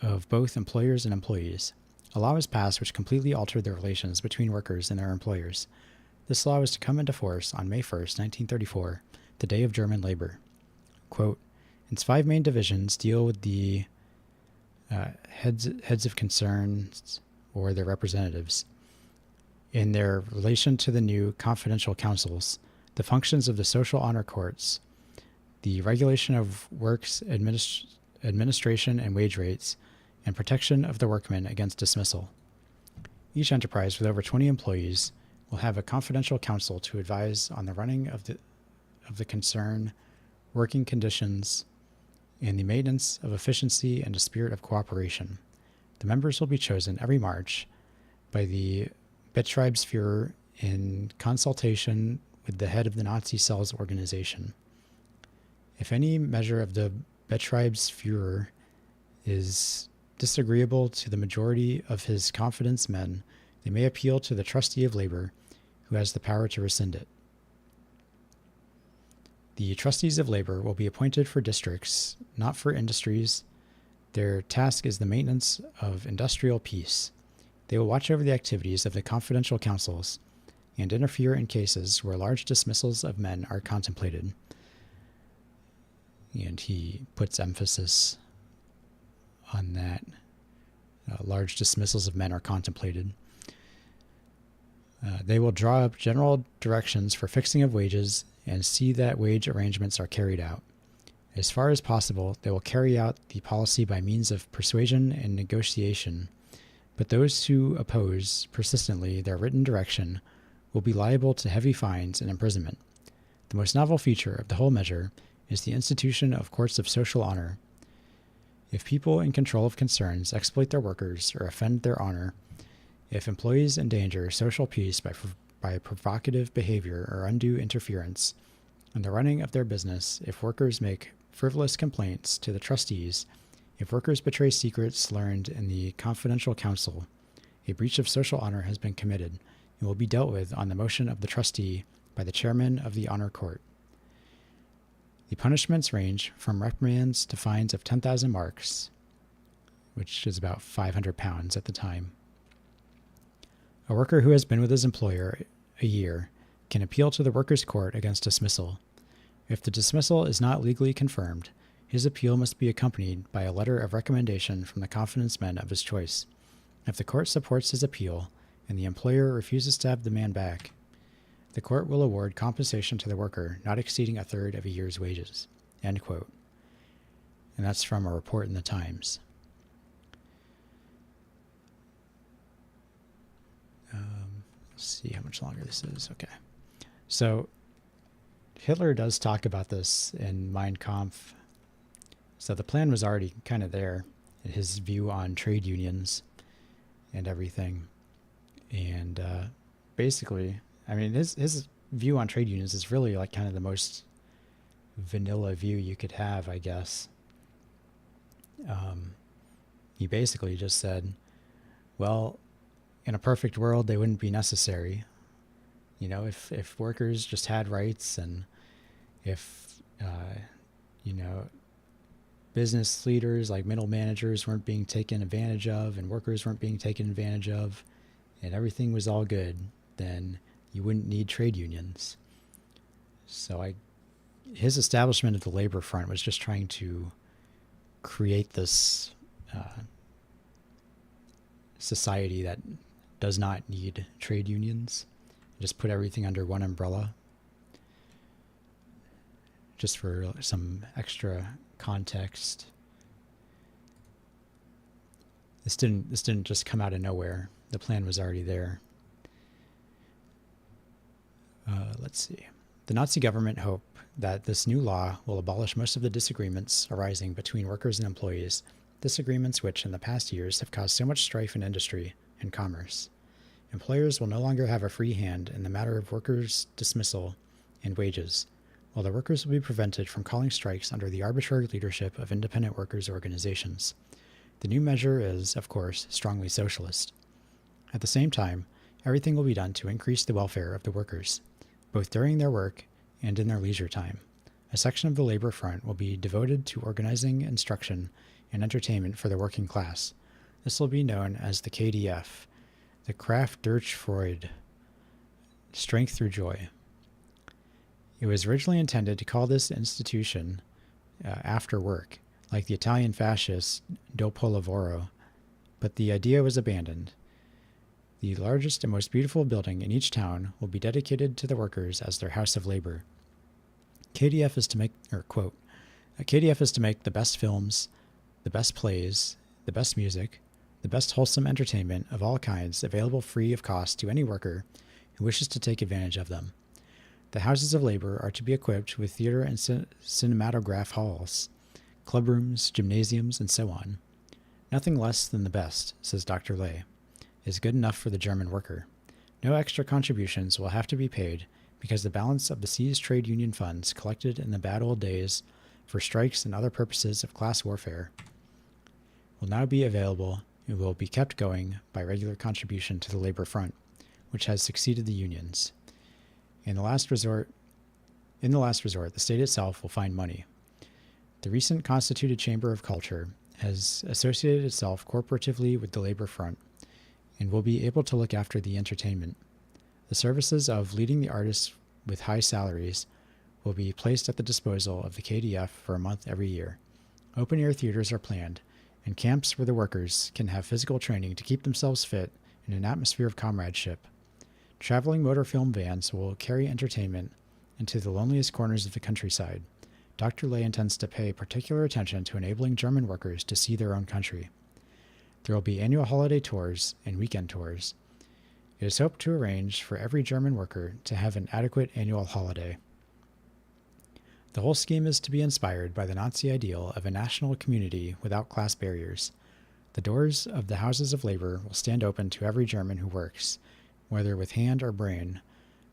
of both employers and employees. A law was passed which completely altered the relations between workers and their employers. This law was to come into force on May 1st, 1934, the Day of German Labor. Quote, its 5 main divisions deal with the heads of concerns or their representatives in their relation to the new confidential councils, the functions of the social honor courts, the regulation of works administration and wage rates, and protection of the workmen against dismissal. Each enterprise with over 20 employees will have a confidential council to advise on the running of the concern working conditions, and the maintenance of efficiency and a spirit of cooperation. The members will be chosen every March by the Betriebsführer in consultation with the head of the Nazi Cells organization. If any measure of the Betriebsführer is disagreeable to the majority of his confidence men, they may appeal to the trustee of labor, who has the power to rescind it. The trustees of labor will be appointed for districts, not for industries. Their task is the maintenance of industrial peace. They will watch over the activities of the confidential councils and interfere in cases where large dismissals of men are contemplated. And he puts emphasis on that. Large dismissals of men are contemplated. They will draw up general directions for fixing of wages and see that wage arrangements are carried out. As far as possible, they will carry out the policy by means of persuasion and negotiation, but those who oppose persistently their written direction will be liable to heavy fines and imprisonment. The most novel feature of the whole measure is the institution of courts of social honor. If people in control of concerns exploit their workers or offend their honor, if employees endanger social peace by provocative behavior or undue interference in the running of their business, if workers make frivolous complaints to the trustees, if workers betray secrets learned in the confidential council, a breach of social honor has been committed and will be dealt with on the motion of the trustee by the chairman of the honor court. The punishments range from reprimands to fines of 10,000 marks, which is about 500 pounds at the time. A worker who has been with his employer a year can appeal to the workers' court against dismissal. If the dismissal is not legally confirmed, his appeal must be accompanied by a letter of recommendation from the confidence men of his choice. If the court supports his appeal and the employer refuses to have the man back, the court will award compensation to the worker not exceeding a third of a year's wages. End quote. And that's from a report in the Times. Let's see how much longer this is. Okay. So Hitler does talk about this in Mein Kampf. So the plan was already kind of there, his view on trade unions and everything. And basically, I mean, his view on trade unions is really like kind of the most vanilla view you could have, I guess. He basically just said, well, in a perfect world, they wouldn't be necessary. You know, if workers just had rights and if, business leaders like middle managers weren't being taken advantage of and workers weren't being taken advantage of and everything was all good, then you wouldn't need trade unions. So his establishment of the labor front was just trying to create this society that does not need trade unions. Just put everything under one umbrella. Just for some extra context. This didn't just come out of nowhere. The plan was already there. Let's see. The Nazi government hope that this new law will abolish most of the disagreements arising between workers and employees, disagreements which in the past years have caused so much strife in industry and commerce. Employers will no longer have a free hand in the matter of workers' dismissal and wages, while the workers will be prevented from calling strikes under the arbitrary leadership of independent workers' organizations. The new measure is, of course, strongly socialist. At the same time, everything will be done to increase the welfare of the workers, both during their work and in their leisure time. A section of the labor front will be devoted to organizing instruction and entertainment for the working class. This will be known as the KDF, the Kraft durch Freude, strength through joy. It was originally intended to call this institution after work, like the Italian fascist dopo lavoro, but the idea was abandoned. The largest and most beautiful building in each town will be dedicated to the workers as their house of labor. KDF is to make, quote, KDF is to make the best films, the best plays, the best music, the best wholesome entertainment of all kinds available free of cost to any worker who wishes to take advantage of them. The houses of labor are to be equipped with theater and cinematograph halls, clubrooms, gymnasiums, and so on. Nothing less than the best, says Dr. Ley, is good enough for the German worker. No extra contributions will have to be paid because the balance of the seized trade union funds collected in the bad old days for strikes and other purposes of class warfare will now be available and will be kept going by regular contribution to the labor front, which has succeeded the unions. In the last resort, the state itself will find money. The recent constituted Chamber of Culture has associated itself corporatively with the labor front and will be able to look after the entertainment. The services of leading the artists with high salaries will be placed at the disposal of the KDF for a month every year. Open-air theaters are planned, and camps where the workers can have physical training to keep themselves fit in an atmosphere of comradeship. Traveling motor film vans will carry entertainment into the loneliest corners of the countryside. Dr. Ley intends to pay particular attention to enabling German workers to see their own country. There will be annual holiday tours and weekend tours. It is hoped to arrange for every German worker to have an adequate annual holiday. The whole scheme is to be inspired by the Nazi ideal of a national community without class barriers. The doors of the houses of labor will stand open to every German who works, whether with hand or brain,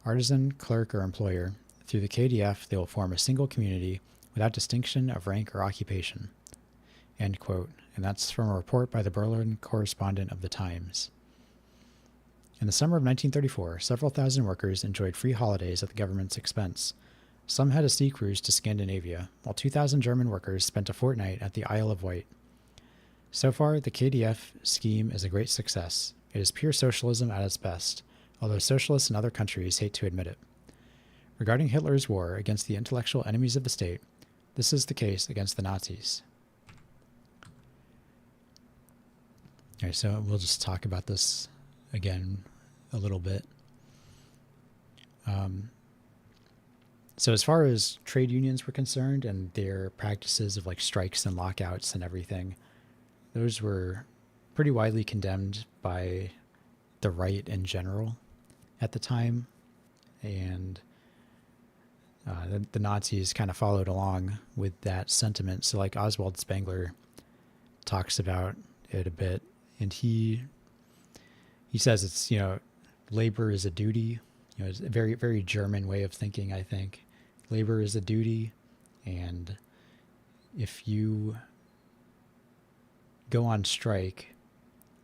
artisan, clerk, or employer. Through the KDF, they will form a single community without distinction of rank or occupation. End quote. And that's from a report by the Berlin correspondent of the Times. In the summer of 1934, several thousand workers enjoyed free holidays at the government's expense. Some had a sea cruise to Scandinavia, while 2,000 German workers spent a fortnight at the Isle of Wight. So far, the KDF scheme is a great success. It is pure socialism at its best, although socialists in other countries hate to admit it. Regarding Hitler's war against the intellectual enemies of the state, this is the case against the Nazis. All right, so we'll just talk about this again a little bit. So as far as trade unions were concerned and their practices of like strikes and lockouts and everything, those were pretty widely condemned by the right in general at the time. And the Nazis kind of followed along with that sentiment. So like Oswald Spengler talks about it a bit, and he says it's, labor is a duty. It's a very, very German way of thinking, I think. Labor is a duty, and if you go on strike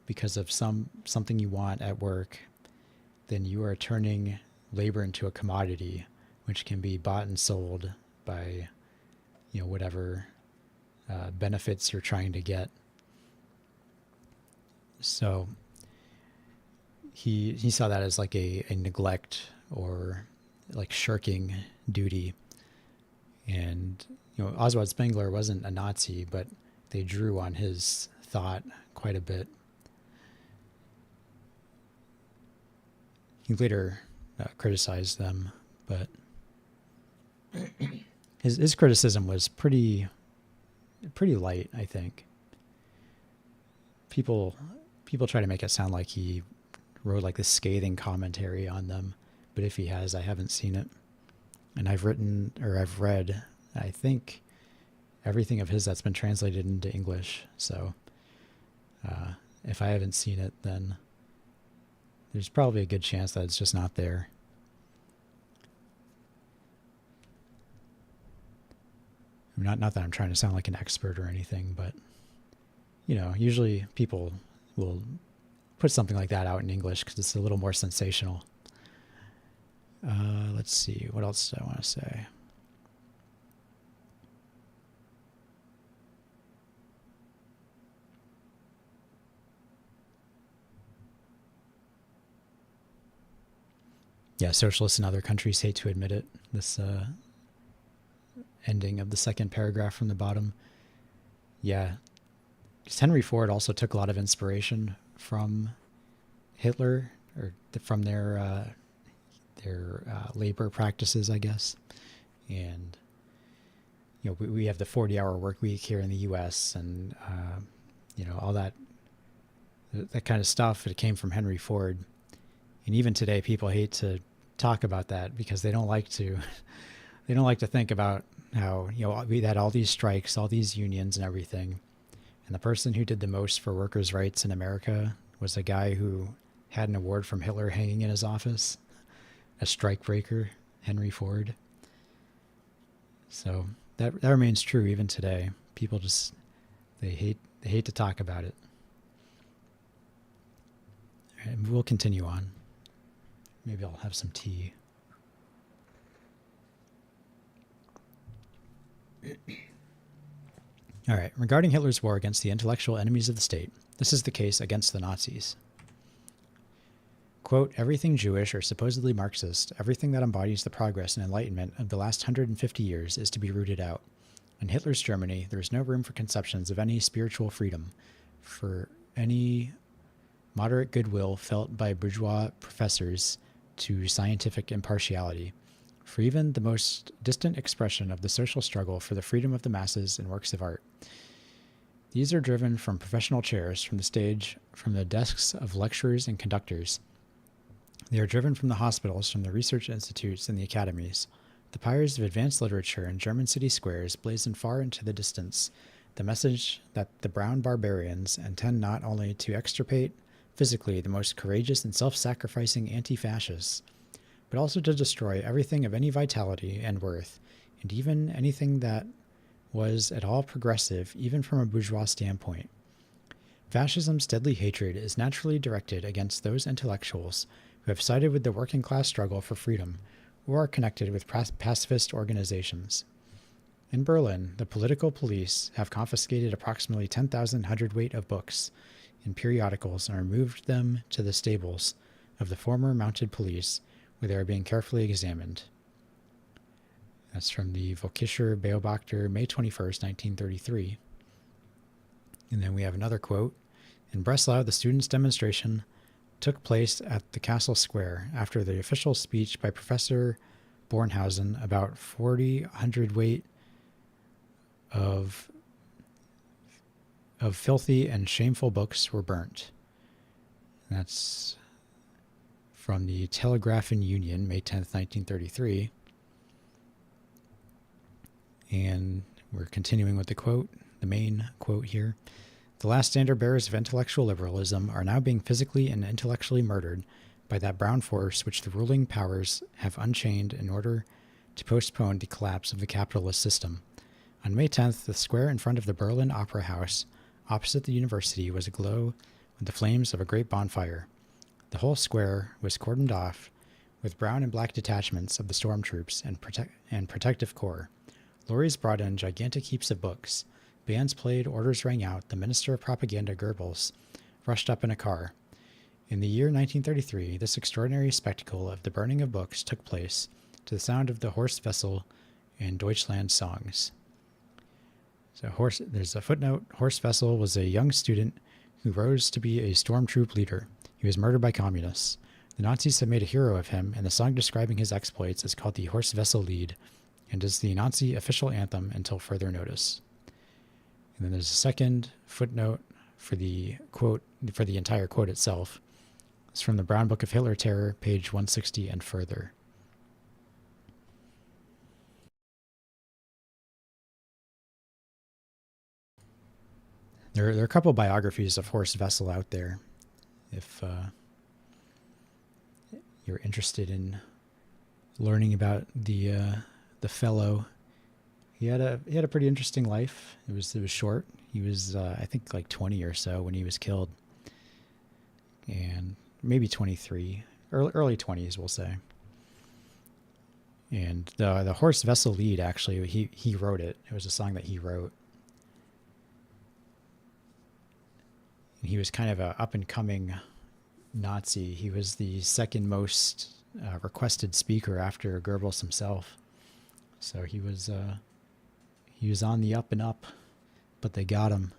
because of something you want at work, then you are turning labor into a commodity, which can be bought and sold by, whatever benefits you're trying to get. So he saw that as like a neglect or like shirking duty. And, Oswald Spengler wasn't a Nazi, but they drew on his thought quite a bit. He later criticized them, but his criticism was pretty light, I think. People try to make it sound like he wrote like this scathing commentary on them, but if he has, I haven't seen it. And I've read, I think, everything of his that's been translated into English. So if I haven't seen it, then there's probably a good chance that it's just not there. Not that I'm trying to sound like an expert or anything, but, usually people will put something like that out in English because it's a little more sensational. Let's see. What else do I want to say? Yeah, socialists in other countries hate to admit it. This ending of the second paragraph from the bottom. Yeah. Because Henry Ford also took a lot of inspiration from Hitler, or from their labor practices, I guess. And, we have the 40-hour work week here in the U.S. and, all that kind of stuff. It came from Henry Ford. And even today, people hate to talk about that because they don't like to they don't like to think about how, we had all these strikes, all these unions and everything. And the person who did the most for workers' rights in America was a guy who had an award from Hitler hanging in his office, a strikebreaker, Henry Ford. So that remains true even today. People just they hate to talk about it. All right, we'll continue on. Maybe I'll have some tea. All right, regarding Hitler's war against the intellectual enemies of the state, this is the case against the Nazis. Quote, everything Jewish or supposedly Marxist, everything that embodies the progress and enlightenment of the last 150 years is to be rooted out. In Hitler's Germany, there is no room for conceptions of any spiritual freedom, for any moderate goodwill felt by bourgeois professors to scientific impartiality, for even the most distant expression of the social struggle for the freedom of the masses in works of art. These are driven from professional chairs, from the stage, from the desks of lecturers and conductors. They are driven from the hospitals, from the research institutes and the academies. The pyres of advanced literature in German city squares blazon far into the distance the message that the brown barbarians intend not only to extirpate physically the most courageous and self-sacrificing anti-fascists, but also to destroy everything of any vitality and worth, and even anything that was at all progressive, even from a bourgeois standpoint. Fascism's deadly hatred is naturally directed against those intellectuals who have sided with the working class struggle for freedom or are connected with pacifist organizations. In Berlin, the political police have confiscated approximately 10,000 hundredweight of books in periodicals and removed them to the stables of the former mounted police, where they are being carefully examined. That's from the Völkischer Beobachter, May 21st, 1933. And then we have another quote. In Breslau, the students' demonstration took place at the Castle Square after the official speech by Professor Bornhausen about 40 hundredweight of filthy and shameful books were burnt. That's from the Telegraphen Union, May 10th, 1933. And we're continuing with the quote, the main quote here. The last standard bearers of intellectual liberalism are now being physically and intellectually murdered by that brown force which the ruling powers have unchained in order to postpone the collapse of the capitalist system. On May 10th, the square in front of the Berlin Opera House, opposite the university, was aglow with the flames of a great bonfire. The whole square was cordoned off with brown and black detachments of the storm troops and protective corps. Lorries brought in gigantic heaps of books. Bands played, orders rang out. The Minister of Propaganda, Goebbels, rushed up in a car. In the year 1933, this extraordinary spectacle of the burning of books took place to the sound of the Horst Wessel and Deutschland songs. So there's a footnote. Horst Wessel was a young student who rose to be a storm troop leader. He was murdered by communists. The Nazis have made a hero of him, and the song describing his exploits is called the Horst Wessel Lied, and is the Nazi official anthem until further notice. And then there's a second footnote for the quote, for the entire quote itself. It's from the Brown Book of Hitler Terror, page 160 and further. There are a couple biographies of Horst Wessel out there, if you're interested in learning about the fellow. He had a pretty interesting life. It was short. He was I think like 20 or so when he was killed, and maybe 23, early 20s, we'll say. And the Horst Wessel Lied, actually, he wrote it. It was a song that he wrote. And he was kind of a up and coming Nazi. He was the second most requested speaker after Goebbels himself. So he was on the up and up, but they got him.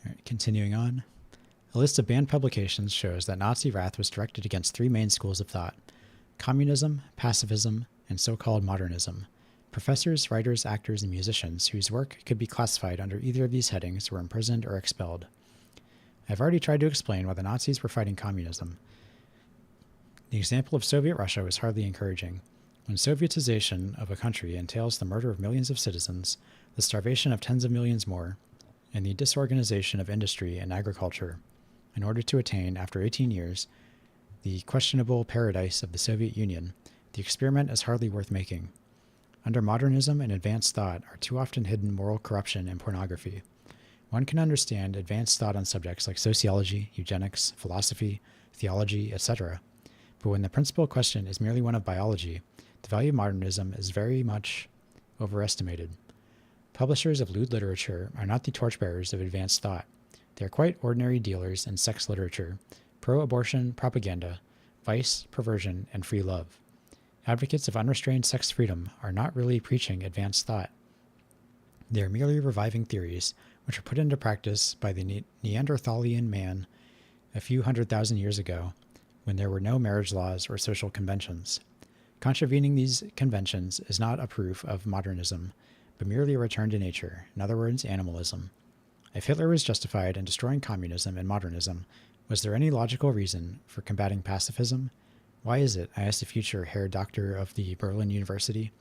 All right, continuing on. A list of banned publications shows that Nazi wrath was directed against three main schools of thought: communism, pacifism, and so-called modernism. Professors, writers, actors, and musicians whose work could be classified under either of these headings were imprisoned or expelled. I've already tried to explain why the Nazis were fighting communism. The example of Soviet Russia was hardly encouraging. When Sovietization of a country entails the murder of millions of citizens, the starvation of tens of millions more, and the disorganization of industry and agriculture, in order to attain, after 18 years, the questionable paradise of the Soviet Union, the experiment is hardly worth making. Under modernism and advanced thought are too often hidden moral corruption and pornography. One can understand advanced thought on subjects like sociology, eugenics, philosophy, theology, etc., but when the principal question is merely one of biology, the value of modernism is very much overestimated. Publishers of lewd literature are not the torchbearers of advanced thought. They are quite ordinary dealers in sex literature, pro-abortion propaganda, vice, perversion, and free love. Advocates of unrestrained sex freedom are not really preaching advanced thought. They are merely reviving theories which were put into practice by the Neanderthalian man a few 100,000 years ago, when there were no marriage laws or social conventions. Contravening these conventions is not a proof of modernism, but merely a return to nature, in other words, animalism. If Hitler was justified in destroying communism and modernism, was there any logical reason for combating pacifism? Why is it, I asked a future Herr Doctor of the Berlin University,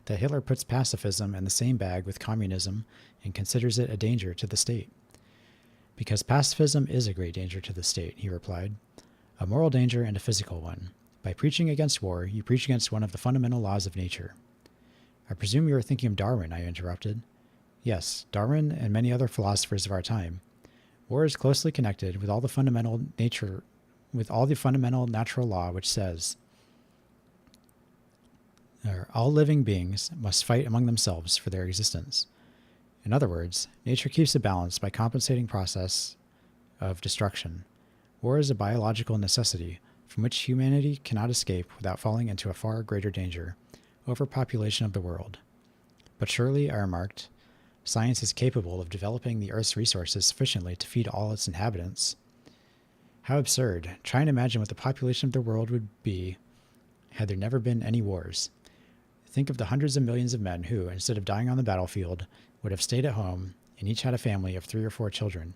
that Hitler puts pacifism in the same bag with communism and considers it a danger to the state? Because pacifism is a great danger to the state, he replied. A moral danger and a physical one. By preaching against war, you preach against one of the fundamental laws of nature. I presume you are thinking of Darwin, I interrupted. Yes, Darwin and many other philosophers of our time. War is closely connected with all the fundamental natural law which says, all living beings must fight among themselves for their existence. In other words, nature keeps a balance by compensating process of destruction. War is a biological necessity from which humanity cannot escape without falling into a far greater danger, overpopulation of the world. But surely, I remarked, science is capable of developing the Earth's resources sufficiently to feed all its inhabitants. How absurd. Try and imagine what the population of the world would be had there never been any wars. Think of the hundreds of millions of men who, instead of dying on the battlefield, would have stayed at home and each had a family of 3 or 4 children.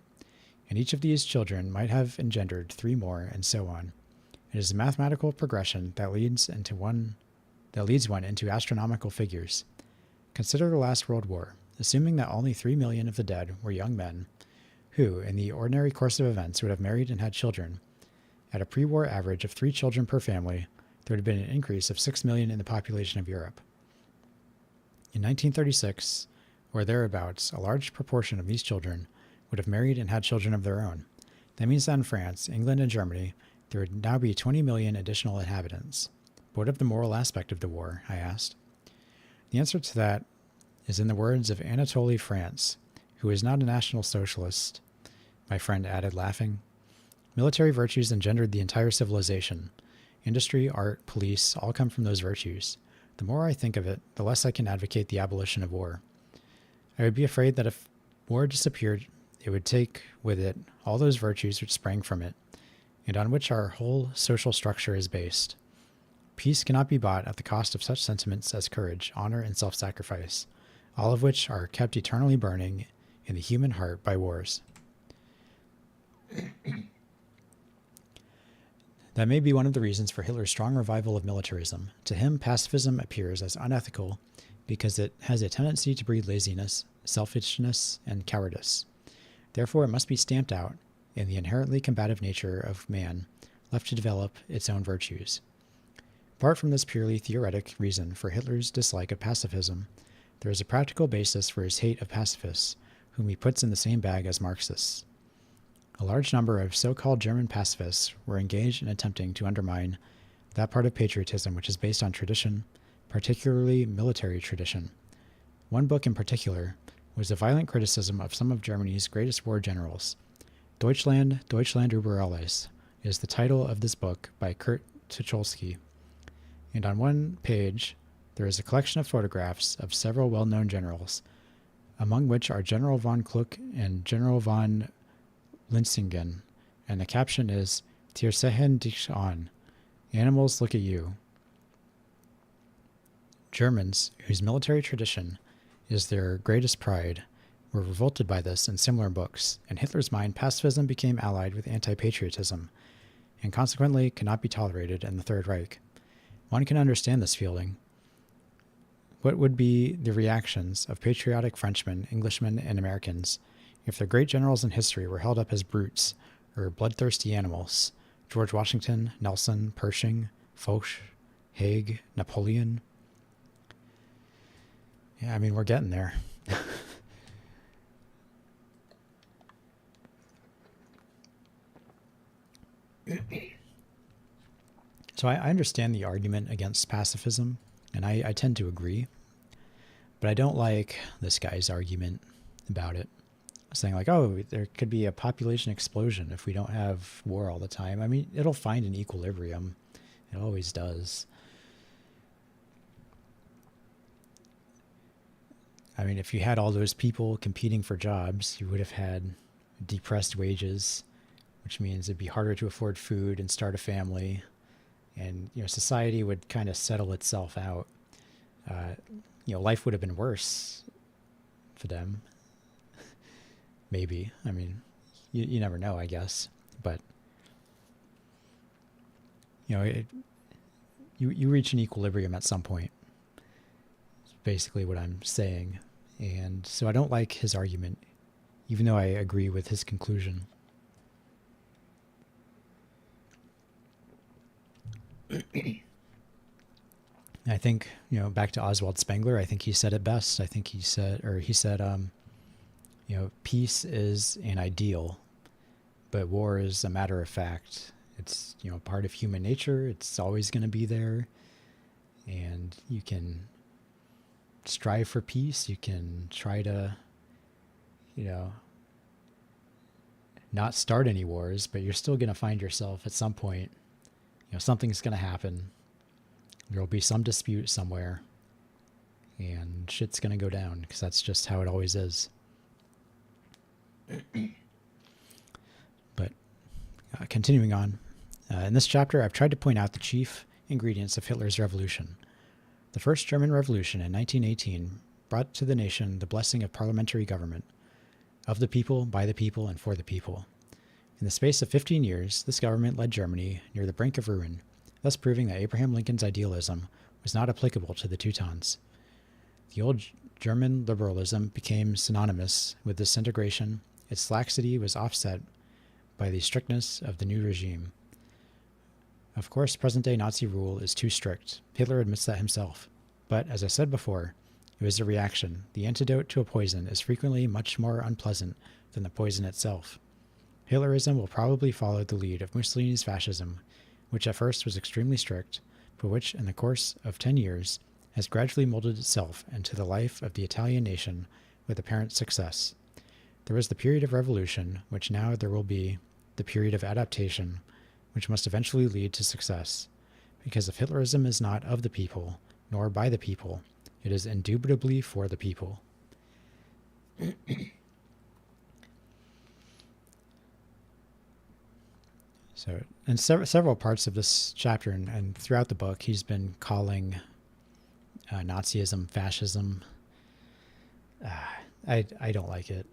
And each of these children might have engendered 3 more, and so on. It is a mathematical progression that leads one into astronomical figures. Consider the last World War. Assuming that only 3 million of the dead were young men, who, in the ordinary course of events, would have married and had children. At a pre-war average of 3 children per family, there would have been an increase of 6 million in the population of Europe. In 1936, or thereabouts, a large proportion of these children would have married and had children of their own. That means that in France, England, and Germany, there would now be 20 million additional inhabitants. But what of the moral aspect of the war? I asked. The answer to that is in the words of Anatole France, who is not a National Socialist, my friend added, laughing. Military virtues engendered the entire civilization. Industry, art, police, all come from those virtues. The more I think of it, the less I can advocate the abolition of war. I would be afraid that if war disappeared, it would take with it all those virtues which sprang from it, and on which our whole social structure is based. Peace cannot be bought at the cost of such sentiments as courage, honor, and self-sacrifice, all of which are kept eternally burning in the human heart by wars. That may be one of the reasons for Hitler's strong revival of militarism. To him, pacifism appears as unethical because it has a tendency to breed laziness, selfishness, and cowardice. Therefore, it must be stamped out in the inherently combative nature of man, left to develop its own virtues. Apart from this purely theoretic reason for Hitler's dislike of pacifism, there is a practical basis for his hate of pacifists, whom he puts in the same bag as Marxists. A large number of so-called German pacifists were engaged in attempting to undermine that part of patriotism which is based on tradition, particularly military tradition. One book in particular was a violent criticism of some of Germany's greatest war generals. Deutschland über alles is the title of this book by Kurt Tucholsky. And on one page, there is a collection of photographs of several well-known generals, among which are General von Kluck and General von Linsingen, and the caption is, Tiere sehen dich an. Animals look at you. Germans, whose military tradition is their greatest pride, were revolted by this and similar books. In Hitler's mind, pacifism became allied with anti-patriotism, and consequently cannot be tolerated in the Third Reich. One can understand this feeling. What would be the reactions of patriotic Frenchmen, Englishmen, and Americans if their great generals in history were held up as brutes or bloodthirsty animals? George Washington, Nelson, Pershing, Foch, Haig, Napoleon. Yeah, I mean, we're getting there. So I understand the argument against pacifism, and I tend to agree, but I don't like this guy's argument about it, saying like, oh, there could be a population explosion if we don't have war all the time. I mean, it'll find an equilibrium. It always does. I mean, if you had all those people competing for jobs, you would have had depressed wages, which means it'd be harder to afford food and start a family. And, society would kind of settle itself out. Life would have been worse for them. Maybe. I mean, you never know, I guess. But, you reach an equilibrium at some point. It's basically what I'm saying. And so I don't like his argument, even though I agree with his conclusion. I think, back to Oswald Spengler, I think he said it best. I think he said, peace is an ideal, but war is a matter of fact. It's, part of human nature. It's always going to be there. And you can strive for peace. You can try to, not start any wars, but you're still going to find yourself at some point, something's going to happen. There will be some dispute somewhere, and shit's going to go down, because that's just how it always is. But continuing on, in this chapter, I've tried to point out the chief ingredients of Hitler's revolution. The first German Revolution in 1918 brought to the nation the blessing of parliamentary government, of the people, by the people, and for the people. In the space of 15 years, this government led Germany near the brink of ruin, thus proving that Abraham Lincoln's idealism was not applicable to the Teutons. The old German liberalism became synonymous with disintegration. Its laxity was offset by the strictness of the new regime. Of course, present-day Nazi rule is too strict. Hitler admits that himself. But, as I said before, it was a reaction. The antidote to a poison is frequently much more unpleasant than the poison itself. Hitlerism will probably follow the lead of Mussolini's fascism, which at first was extremely strict, but which, in the course of 10 years, has gradually molded itself into the life of the Italian nation with apparent success. There was the period of revolution, which now there will be the period of adaptation, which must eventually lead to success. Because if Hitlerism is not of the people, nor by the people, it is indubitably for the people. So, in several parts of this chapter and throughout the book, he's been calling Nazism fascism. I don't like it.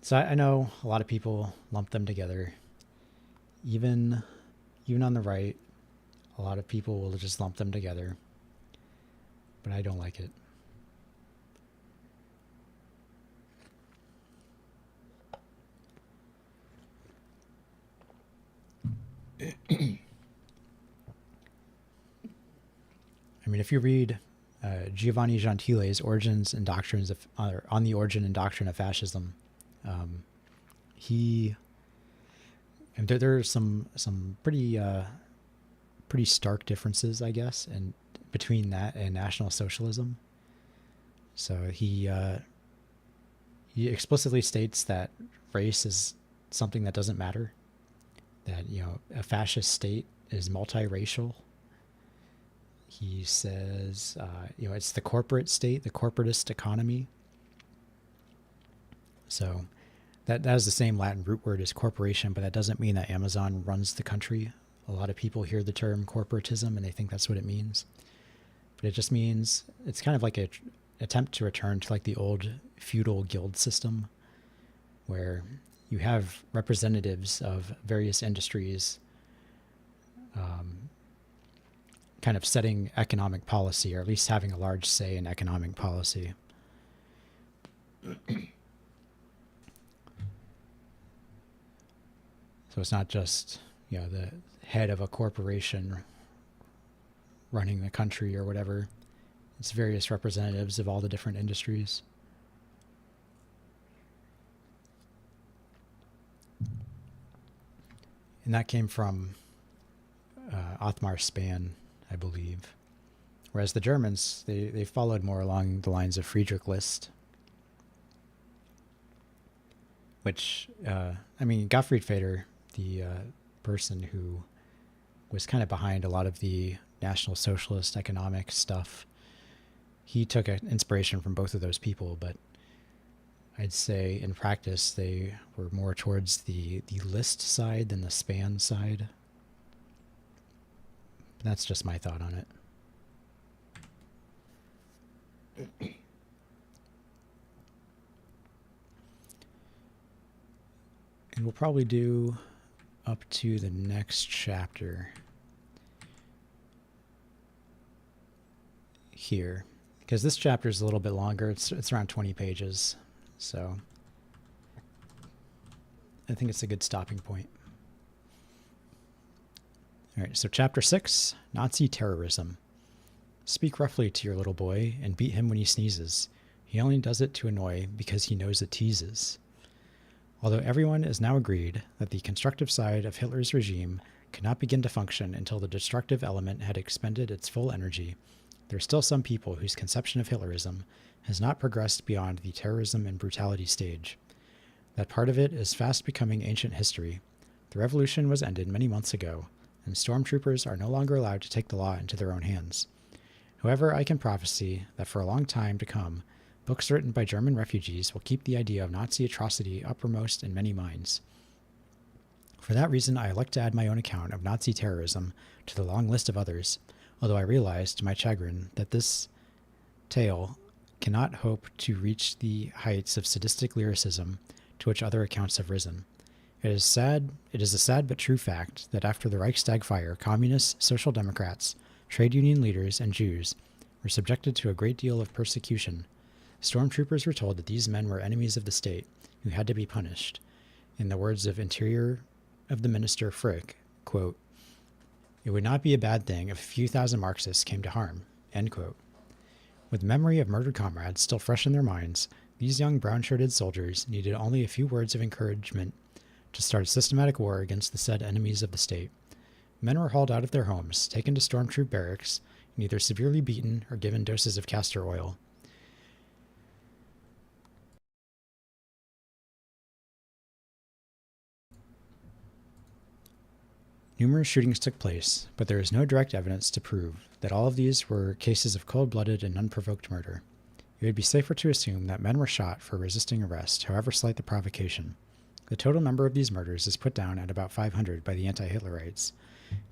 So I know a lot of people lump them together. Even on the right, a lot of people will just lump them together. But I don't like it. I mean, if you read Giovanni Gentile's Origins and Doctrines of, on the Origin and Doctrine of Fascism, there are some pretty stark differences, I guess, and between that and National Socialism. So he explicitly states that race is something that doesn't matter. That, a fascist state is multiracial. He says, it's the corporate state, the corporatist economy. So that is the same Latin root word as corporation, but that doesn't mean that Amazon runs the country. A lot of people hear the term corporatism and they think that's what it means. But it just means it's kind of like an attempt to return to like the old feudal guild system where you have representatives of various industries kind of setting economic policy, or at least having a large say in economic policy. So it's not just, the head of a corporation running the country or whatever. It's various representatives of all the different industries. And that came from Othmar Spann, I believe. Whereas the Germans, they followed more along the lines of Friedrich List, which, Gottfried Feder, the person who was kind of behind a lot of the National Socialist economic stuff, he took inspiration from both of those people, but I'd say in practice they were more towards the List side than the Spann side. That's just my thought on it. And we'll probably do up to the next chapter here, because this chapter is a little bit longer. It's around 20 pages, so I think it's a good stopping point. All right, so chapter 6, Nazi terrorism. Speak roughly to your little boy and beat him when he sneezes. He only does it to annoy because he knows it teases. Although everyone is now agreed that the constructive side of Hitler's regime could not begin to function until the destructive element had expended its full energy, there are still some people whose conception of Hitlerism has not progressed beyond the terrorism and brutality stage. That part of it is fast becoming ancient history. The revolution was ended many months ago, and stormtroopers are no longer allowed to take the law into their own hands. However, I can prophesy that for a long time to come, books written by German refugees will keep the idea of Nazi atrocity uppermost in many minds. For that reason, I elect to add my own account of Nazi terrorism to the long list of others, although I realize, to my chagrin, that this tale cannot hope to reach the heights of sadistic lyricism to which other accounts have risen. It is a sad but true fact that after the Reichstag Fire, communists, social democrats, trade union leaders, and Jews were subjected to a great deal of persecution. Stormtroopers were told that these men were enemies of the state, who had to be punished. In the words of Interior of the Minister Frick, quote, "It would not be a bad thing if a few thousand Marxists came to harm," end quote. With the memory of murdered comrades still fresh in their minds, these young brown-shirted soldiers needed only a few words of encouragement to start a systematic war against the said enemies of the state. Men were hauled out of their homes, taken to stormtroop barracks, and either severely beaten or given doses of castor oil. Numerous shootings took place, but there is no direct evidence to prove that all of these were cases of cold-blooded and unprovoked murder. It would be safer to assume that men were shot for resisting arrest, however slight the provocation. The total number of these murders is put down at about 500 by the anti-Hitlerites,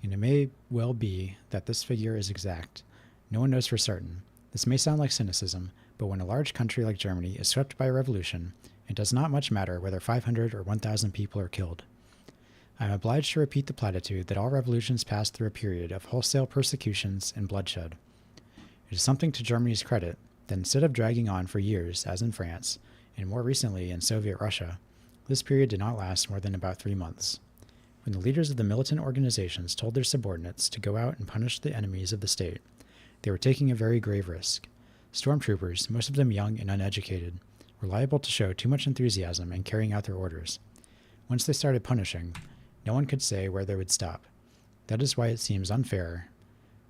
and it may well be that this figure is exact. No one knows for certain. This may sound like cynicism, but when a large country like Germany is swept by a revolution, it does not much matter whether 500 or 1,000 people are killed. I am obliged to repeat the platitude that all revolutions pass through a period of wholesale persecutions and bloodshed. It is something to Germany's credit that instead of dragging on for years, as in France, and more recently in Soviet Russia, this period did not last more than about 3 months. When the leaders of the militant organizations told their subordinates to go out and punish the enemies of the state, they were taking a very grave risk. Stormtroopers, most of them young and uneducated, were liable to show too much enthusiasm in carrying out their orders. Once they started punishing, no one could say where they would stop. That is why it seems unfair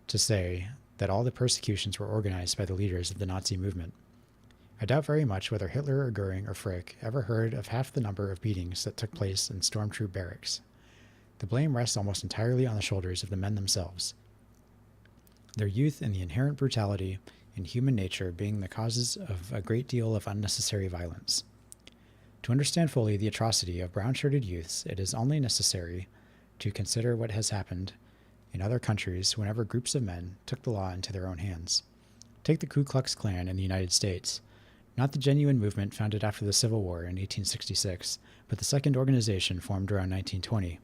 to say that all the persecutions were organized by the leaders of the Nazi movement. I doubt very much whether Hitler or Goering or Frick ever heard of half the number of beatings that took place in stormtroop barracks. The blame rests almost entirely on the shoulders of the men themselves, their youth and the inherent brutality in human nature being the causes of a great deal of unnecessary violence. To understand fully the atrocity of brown-shirted youths, it is only necessary to consider what has happened in other countries whenever groups of men took the law into their own hands. Take the Ku Klux Klan in the United States. Not the genuine movement founded after the Civil War in 1866, but the second organization formed around 1920.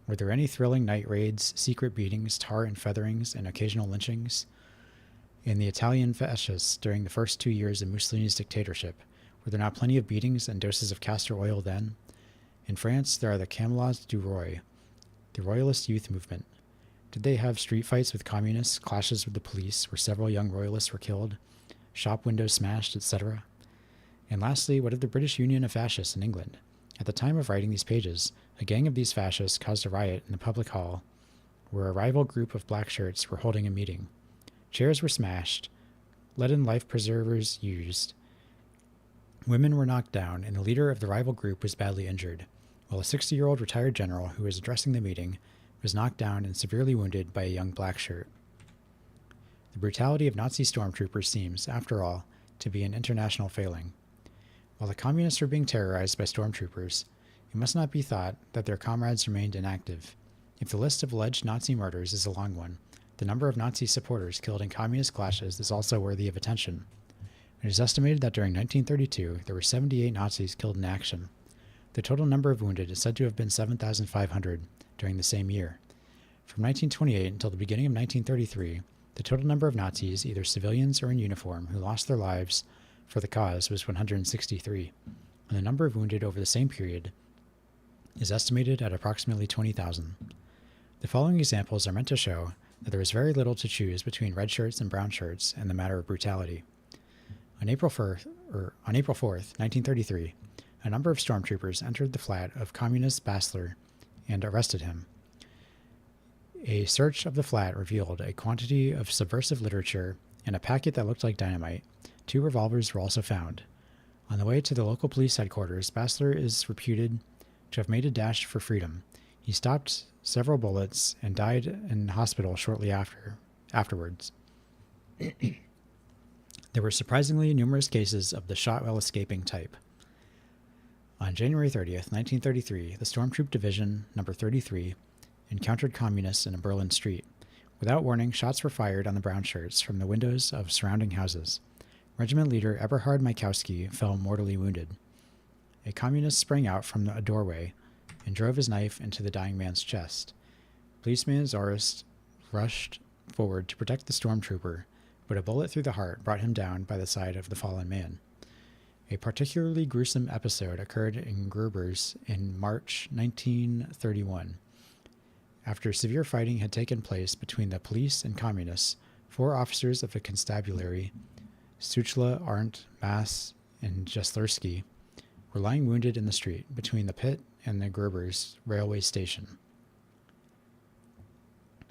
Were there any thrilling night raids, secret beatings, tar and featherings, and occasional lynchings? In the Italian fascists during the first 2 years of Mussolini's dictatorship, were there not plenty of beatings and doses of castor oil then? In France, there are the Camelots du Roi, the Royalist youth movement. Did they have street fights with communists, clashes with the police, where several young royalists were killed, shop windows smashed, etc.? And lastly, what of the British Union of Fascists in England? At the time of writing these pages, a gang of these fascists caused a riot in the public hall, where a rival group of black shirts were holding a meeting. Chairs were smashed, leaden life preservers used, women were knocked down, and the leader of the rival group was badly injured, while a 60-year-old retired general who was addressing the meeting was knocked down and severely wounded by a young black shirt. The brutality of Nazi stormtroopers seems, after all, to be an international failing. While the communists were being terrorized by stormtroopers, it must not be thought that their comrades remained inactive. If the list of alleged Nazi murders is a long one, the number of Nazi supporters killed in communist clashes is also worthy of attention. It is estimated that during 1932 there were 78 Nazis killed in action. The total number of wounded is said to have been 7,500 during the same year. From 1928 until the beginning of 1933, the total number of Nazis, either civilians or in uniform, who lost their lives for the cause was 163, and the number of wounded over the same period is estimated at approximately 20,000. The following examples are meant to show that there is very little to choose between red shirts and brown shirts in the matter of brutality. On April 4th, 1933, a number of stormtroopers entered the flat of Communist Basler and arrested him. A search of the flat revealed a quantity of subversive literature and a packet that looked like dynamite. 2 revolvers were also found. On the way to the local police headquarters, Basler is reputed to have made a dash for freedom. He stopped several bullets and died in hospital shortly afterwards. There were surprisingly numerous cases of the shot while escaping type. On January 30th, 1933, the Stormtroop Division No. 33 encountered communists in a Berlin street. Without warning, shots were fired on the brown shirts from the windows of surrounding houses. Regiment leader Eberhard Majkowski fell mortally wounded. A communist sprang out from a doorway and drove his knife into the dying man's chest. Policeman Zorist rushed forward to protect the stormtrooper, but a bullet through the heart brought him down by the side of the fallen man. A particularly gruesome episode occurred in Gruber's in March 1931. After severe fighting had taken place between the police and communists, 4 officers of the constabulary, Suchla, Arndt, Mass, and Jaslersky, were lying wounded in the street between the pit and the Gruber's railway station.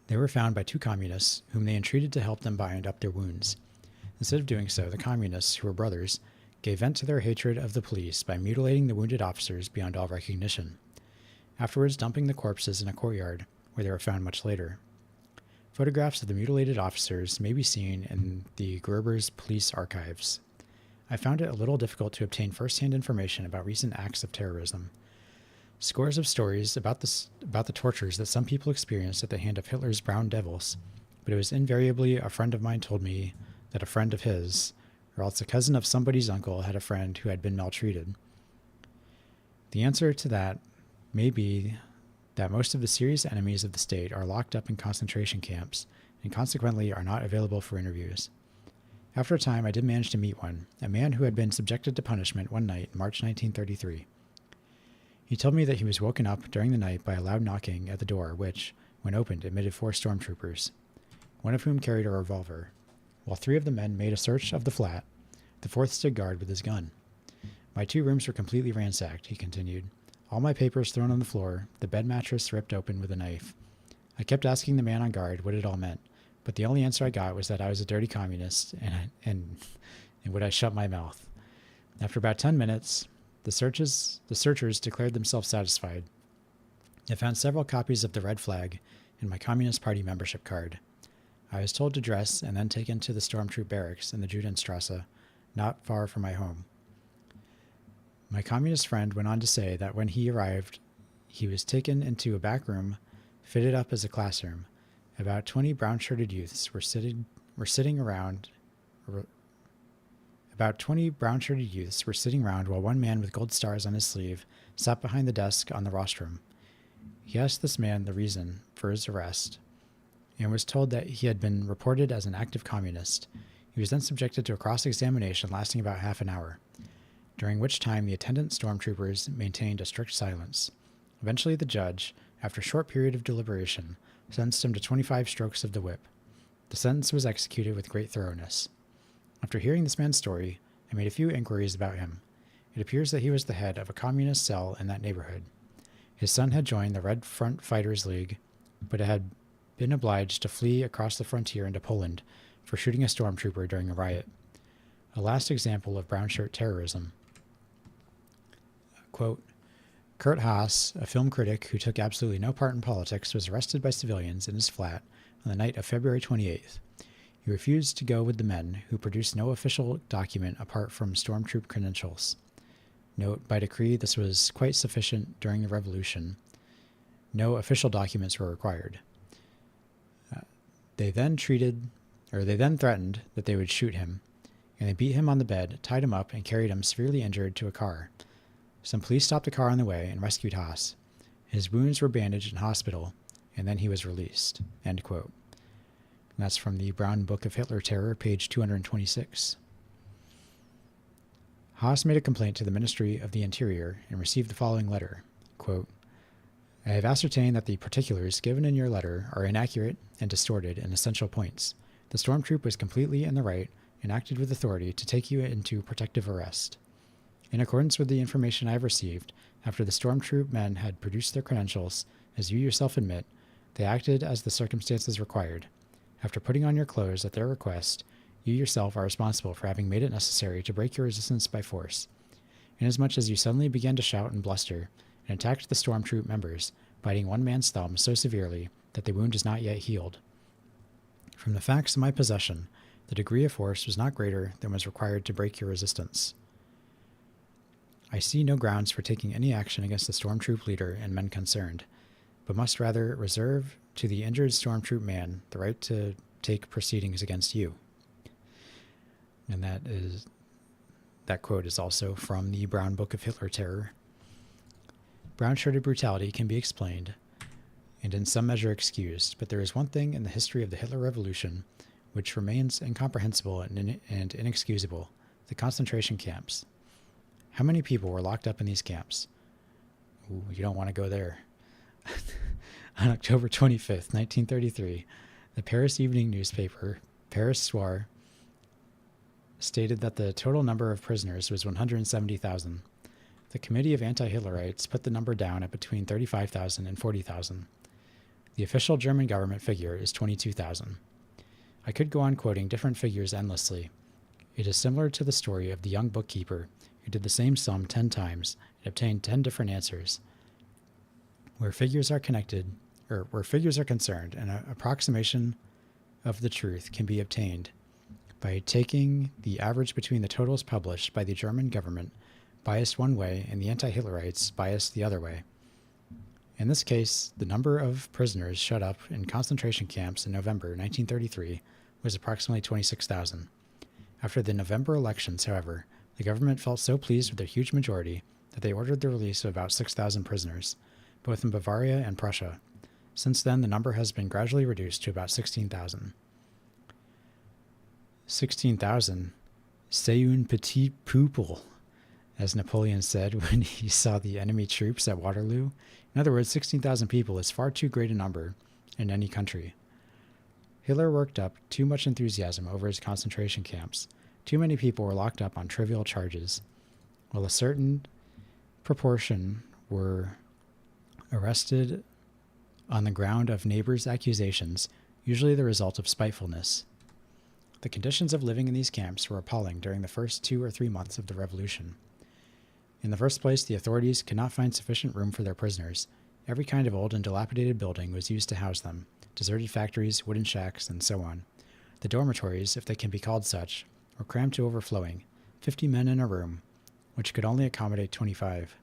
They were found by 2 communists, whom they entreated to help them bind up their wounds. Instead of doing so, the communists, who were brothers, gave vent to their hatred of the police by mutilating the wounded officers beyond all recognition, afterwards dumping the corpses in a courtyard, where they were found much later. Photographs of the mutilated officers may be seen in the Gruber's police archives. I found it a little difficult to obtain first-hand information about recent acts of terrorism. Scores of stories about the tortures that some people experienced at the hand of Hitler's Brown Devils, but it was invariably a friend of mine told me that a friend of his, or else a cousin of somebody's uncle, had a friend who had been maltreated. The answer to that may be that most of the serious enemies of the state are locked up in concentration camps and consequently are not available for interviews. After a time, I did manage to meet one, a man who had been subjected to punishment one night in March 1933. He told me that he was woken up during the night by a loud knocking at the door which, when opened, admitted 4 stormtroopers, one of whom carried a revolver. While 3 of the men made a search of the flat, the 4th stood guard with his gun. My 2 rooms were completely ransacked, he continued. All my papers thrown on the floor, the bed mattress ripped open with a knife. I kept asking the man on guard what it all meant, but the only answer I got was that I was a dirty communist, and would I shut my mouth. After about 10 minutes, the searchers declared themselves satisfied. I found several copies of the red flag and my Communist Party membership card. I was told to dress and then taken to the Stormtroop barracks in the Judenstrasse, not far from my home. My communist friend went on to say that when he arrived, he was taken into a back room, fitted up as a classroom. About 20 brown-shirted youths were sitting around About 20 brown-shirted youths were sitting round while one man with gold stars on his sleeve sat behind the desk on the rostrum. He asked this man the reason for his arrest and was told that he had been reported as an active communist. He was then subjected to a cross-examination lasting about half an hour, during which time the attendant stormtroopers maintained a strict silence. Eventually the judge, after a short period of deliberation, sentenced him to 25 strokes of the whip. The sentence was executed with great thoroughness. After hearing this man's story, I made a few inquiries about him. It appears that he was the head of a communist cell in that neighborhood. His son had joined the Red Front Fighters League, but had been obliged to flee across the frontier into Poland for shooting a stormtrooper during a riot. A last example of brown shirt terrorism. Quote, Kurt Haas, a film critic who took absolutely no part in politics, was arrested by civilians in his flat on the night of February 28th. He refused to go with the men who produced no official document apart from stormtroop credentials. Note, by decree, this was quite sufficient during the revolution. No official documents were required. They then threatened that they would shoot him, and they beat him on the bed, tied him up, and carried him severely injured to a car. Some police stopped the car on the way and rescued Haas. His wounds were bandaged in hospital, and then he was released. End quote. And that's from the Brown Book of Hitler Terror, page 226. Haas made a complaint to the Ministry of the Interior and received the following letter. Quote, I have ascertained that the particulars given in your letter are inaccurate and distorted in essential points. The stormtroop was completely in the right and acted with authority to take you into protective arrest. In accordance with the information I have received, after the stormtroop men had produced their credentials, as you yourself admit, they acted as the circumstances required. After putting on your clothes at their request, you yourself are responsible for having made it necessary to break your resistance by force. Inasmuch as you suddenly began to shout and bluster, and attacked the stormtroop members, biting one man's thumb so severely that the wound is not yet healed. From the facts in my possession, the degree of force was not greater than was required to break your resistance. I see no grounds for taking any action against the stormtroop leader and men concerned, but must rather reserve to the injured stormtroop man the right to take proceedings against you. And that quote is also from the Brown Book of Hitler Terror. Brown-shirted brutality can be explained, and in some measure excused, but there is one thing in the history of the Hitler Revolution which remains incomprehensible and inexcusable: the concentration camps. How many people were locked up in these camps? Ooh, you don't want to go there. On October 25th, 1933, the Paris evening newspaper, Paris Soir, stated that the total number of prisoners was 170,000. The Committee of Anti-Hitlerites put the number down at between 35,000 and 40,000. The official German government figure is 22,000. I could go on quoting different figures endlessly. It is similar to the story of the young bookkeeper who did the same sum 10 times and obtained 10 different answers. Where figures are concerned, an approximation of the truth can be obtained by taking the average between the totals published by the German government, biased one way, and the anti-Hitlerites biased the other way. In this case, the number of prisoners shut up in concentration camps in November 1933 was approximately 26,000. After the November elections, however, the government felt so pleased with their huge majority that they ordered the release of about 6,000 prisoners, both in Bavaria and Prussia. Since then, the number has been gradually reduced to about 16,000. 16,000, c'est un petit peuple, as Napoleon said when he saw the enemy troops at Waterloo. In other words, 16,000 people is far too great a number in any country. Hitler worked up too much enthusiasm over his concentration camps. Too many people were locked up on trivial charges, while a certain proportion were arrested on the ground of neighbors' accusations, usually the result of spitefulness. The conditions of living in these camps were appalling during the first 2 or 3 months of the revolution. In the first place, the authorities could not find sufficient room for their prisoners. Every kind of old and dilapidated building was used to house them: deserted factories, wooden shacks, and so on. The dormitories, if they can be called such, were crammed to overflowing, 50 men in a room, which could only accommodate 25.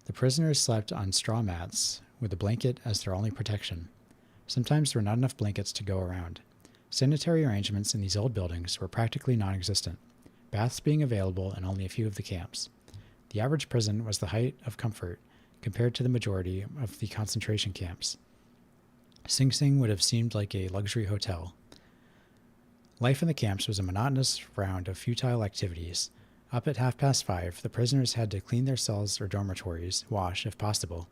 The prisoners slept on straw mats, with a blanket as their only protection. Sometimes there were not enough blankets to go around. Sanitary arrangements in these old buildings were practically non-existent. baths being available in only a few of the camps. The average prison was the height of comfort compared to the majority of the concentration camps. Sing Sing would have seemed like a luxury hotel. Life in the camps was a monotonous round of futile activities. Up at 5:30, the prisoners had to clean their cells or dormitories, wash if possible,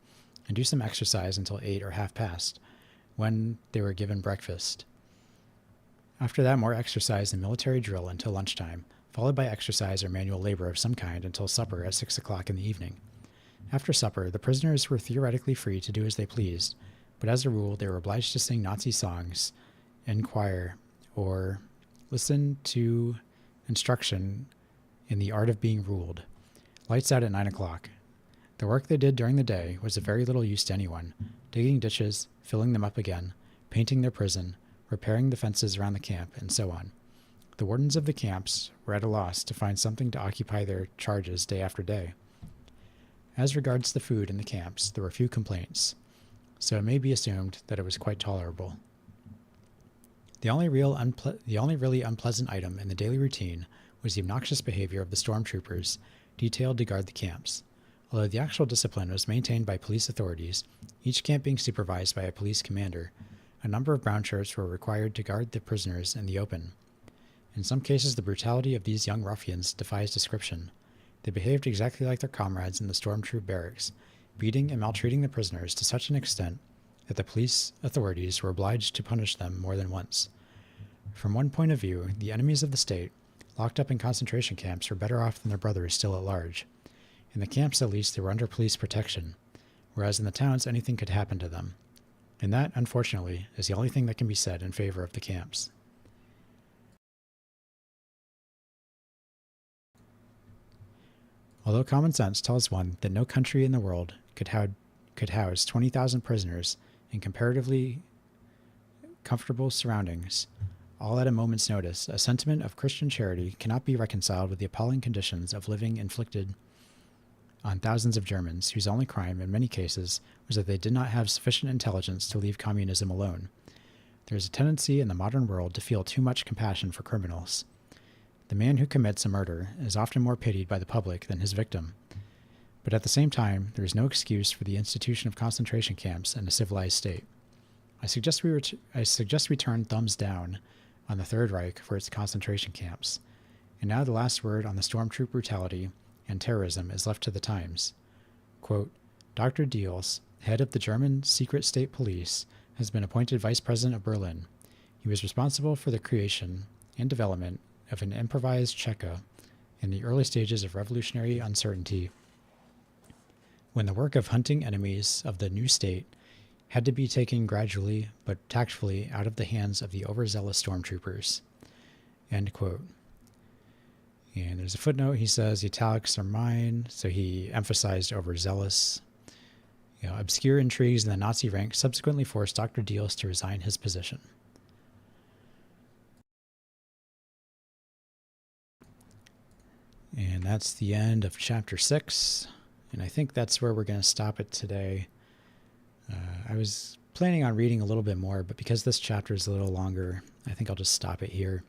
and do some exercise until 8 or half past, when they were given breakfast. After that, more exercise and military drill until lunchtime, followed by exercise or manual labor of some kind until supper at 6 o'clock in the evening. After supper, the prisoners were theoretically free to do as they pleased, but as a rule, they were obliged to sing Nazi songs in choir or listen to instruction in the art of being ruled. Lights out at 9 o'clock. The work they did during the day was of very little use to anyone: digging ditches, filling them up again, painting their prison, repairing the fences around the camp, and so on. The wardens of the camps were at a loss to find something to occupy their charges day after day. As regards the food in the camps, there were few complaints, so it may be assumed that it was quite tolerable. The only really unpleasant item in the daily routine was the obnoxious behavior of the stormtroopers detailed to guard the camps. Although the actual discipline was maintained by police authorities, each camp being supervised by a police commander, a number of brown shirts were required to guard the prisoners in the open. In some cases, the brutality of these young ruffians defies description. They behaved exactly like their comrades in the stormtroop barracks, beating and maltreating the prisoners to such an extent that the police authorities were obliged to punish them more than once. From one point of view, the enemies of the state, locked up in concentration camps, were better off than their brothers still at large. In the camps, at least, they were under police protection, whereas in the towns anything could happen to them. And that, unfortunately, is the only thing that can be said in favor of the camps. Although common sense tells one that no country in the world could house 20,000 prisoners in comparatively comfortable surroundings, all at a moment's notice, a sentiment of Christian charity cannot be reconciled with the appalling conditions of living inflicted on thousands of Germans, whose only crime, in many cases, was that they did not have sufficient intelligence to leave communism alone. There is a tendency in the modern world to feel too much compassion for criminals. The man who commits a murder is often more pitied by the public than his victim. But at the same time, there is no excuse for the institution of concentration camps in a civilized state. I suggest we turn thumbs down on the Third Reich for its concentration camps. And now the last word on the stormtroop brutality and terrorism is left to the Times. Quote, Dr. Diels, head of the German secret state police, has been appointed vice president of Berlin. He was responsible for the creation and development of an improvised Cheka in the early stages of revolutionary uncertainty, when the work of hunting enemies of the new state had to be taken gradually but tactfully out of the hands of the overzealous stormtroopers. End quote. And there's a footnote. He says the italics are mine, so he emphasized overzealous. Obscure intrigues in the Nazi ranks subsequently forced Dr. Diels to resign his position. And that's the end of chapter 6. And I think that's where we're going to stop it today. I was planning on reading a little bit more, but because this chapter is a little longer, I think I'll just stop it here.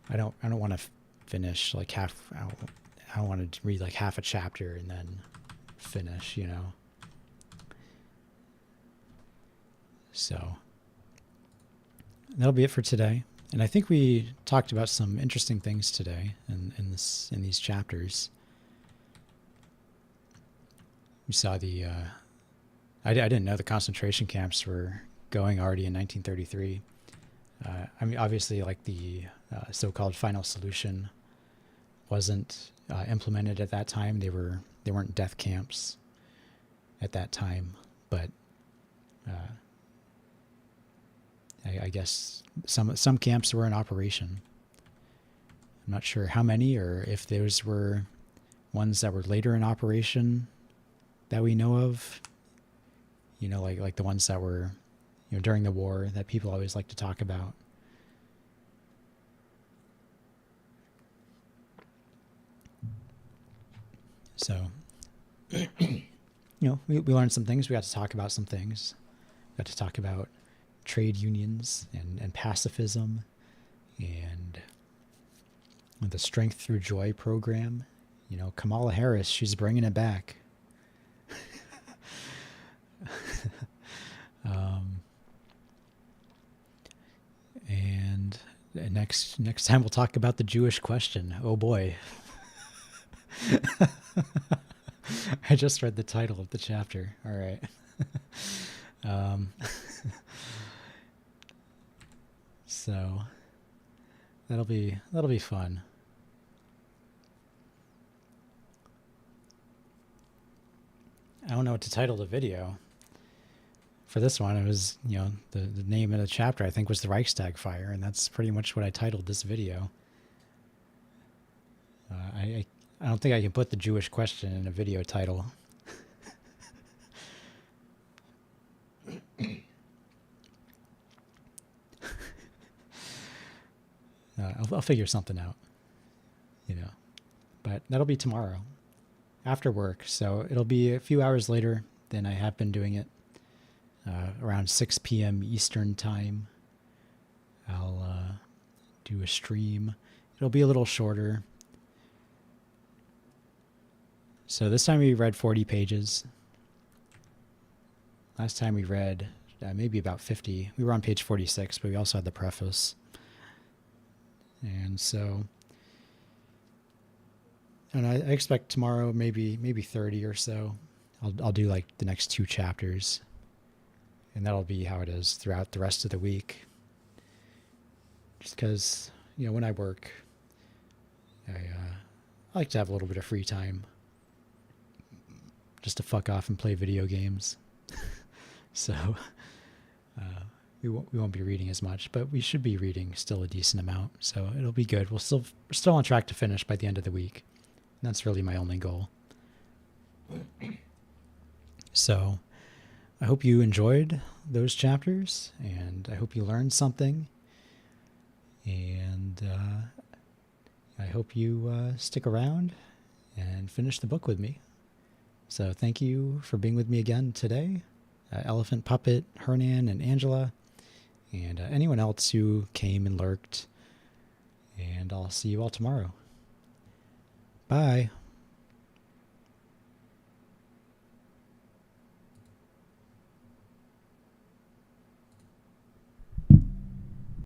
I don't want to finish like half. I don't want to read like half a chapter and then finish, So that'll be it for today. And I think we talked about some interesting things today in these chapters. We saw the I didn't know the concentration camps were going already in 1933. I mean, obviously, like the so-called final solution wasn't implemented at that time. They weren't death camps at that time, but I guess some camps were in operation. I'm not sure how many, or if those were ones that were later in operation that we know of. Like the ones that were, during the war that people always like to talk about. So, we learned some things. We got to talk about some things. We got to talk about trade unions and pacifism and with the Strength Through Joy program. Kamala Harris, she's bringing it back. And next time we'll talk about the Jewish question. Oh boy. I just read the title of the chapter. All right. So that'll be fun. I don't know what to title the video. For this one, it was, the name of the chapter, I think, was the Reichstag Fire, and that's pretty much what I titled this video. I don't think I can put the Jewish question in a video title. I'll figure something out, But that'll be tomorrow, after work, so it'll be a few hours later than I have been doing it. Around 6 p.m. Eastern time, I'll do a stream. It'll be a little shorter. So this time we read 40 pages. Last time we read maybe about 50. We were on page 46, but we also had the preface. And so, and I expect tomorrow maybe 30 or so. I'll do like the next 2 chapters. And that'll be how it is throughout the rest of the week. Just because, when I work, I like to have a little bit of free time. Just to fuck off and play video games. So, we won't be reading as much, but we should be reading still a decent amount. So it'll be good. We're still on track to finish by the end of the week. And that's really my only goal. So, I hope you enjoyed those chapters, and I hope you learned something. And I hope you stick around and finish the book with me. So thank you for being with me again today. Elephant Puppet, Hernan, and Angela, and anyone else who came and lurked. And I'll see you all tomorrow. Bye.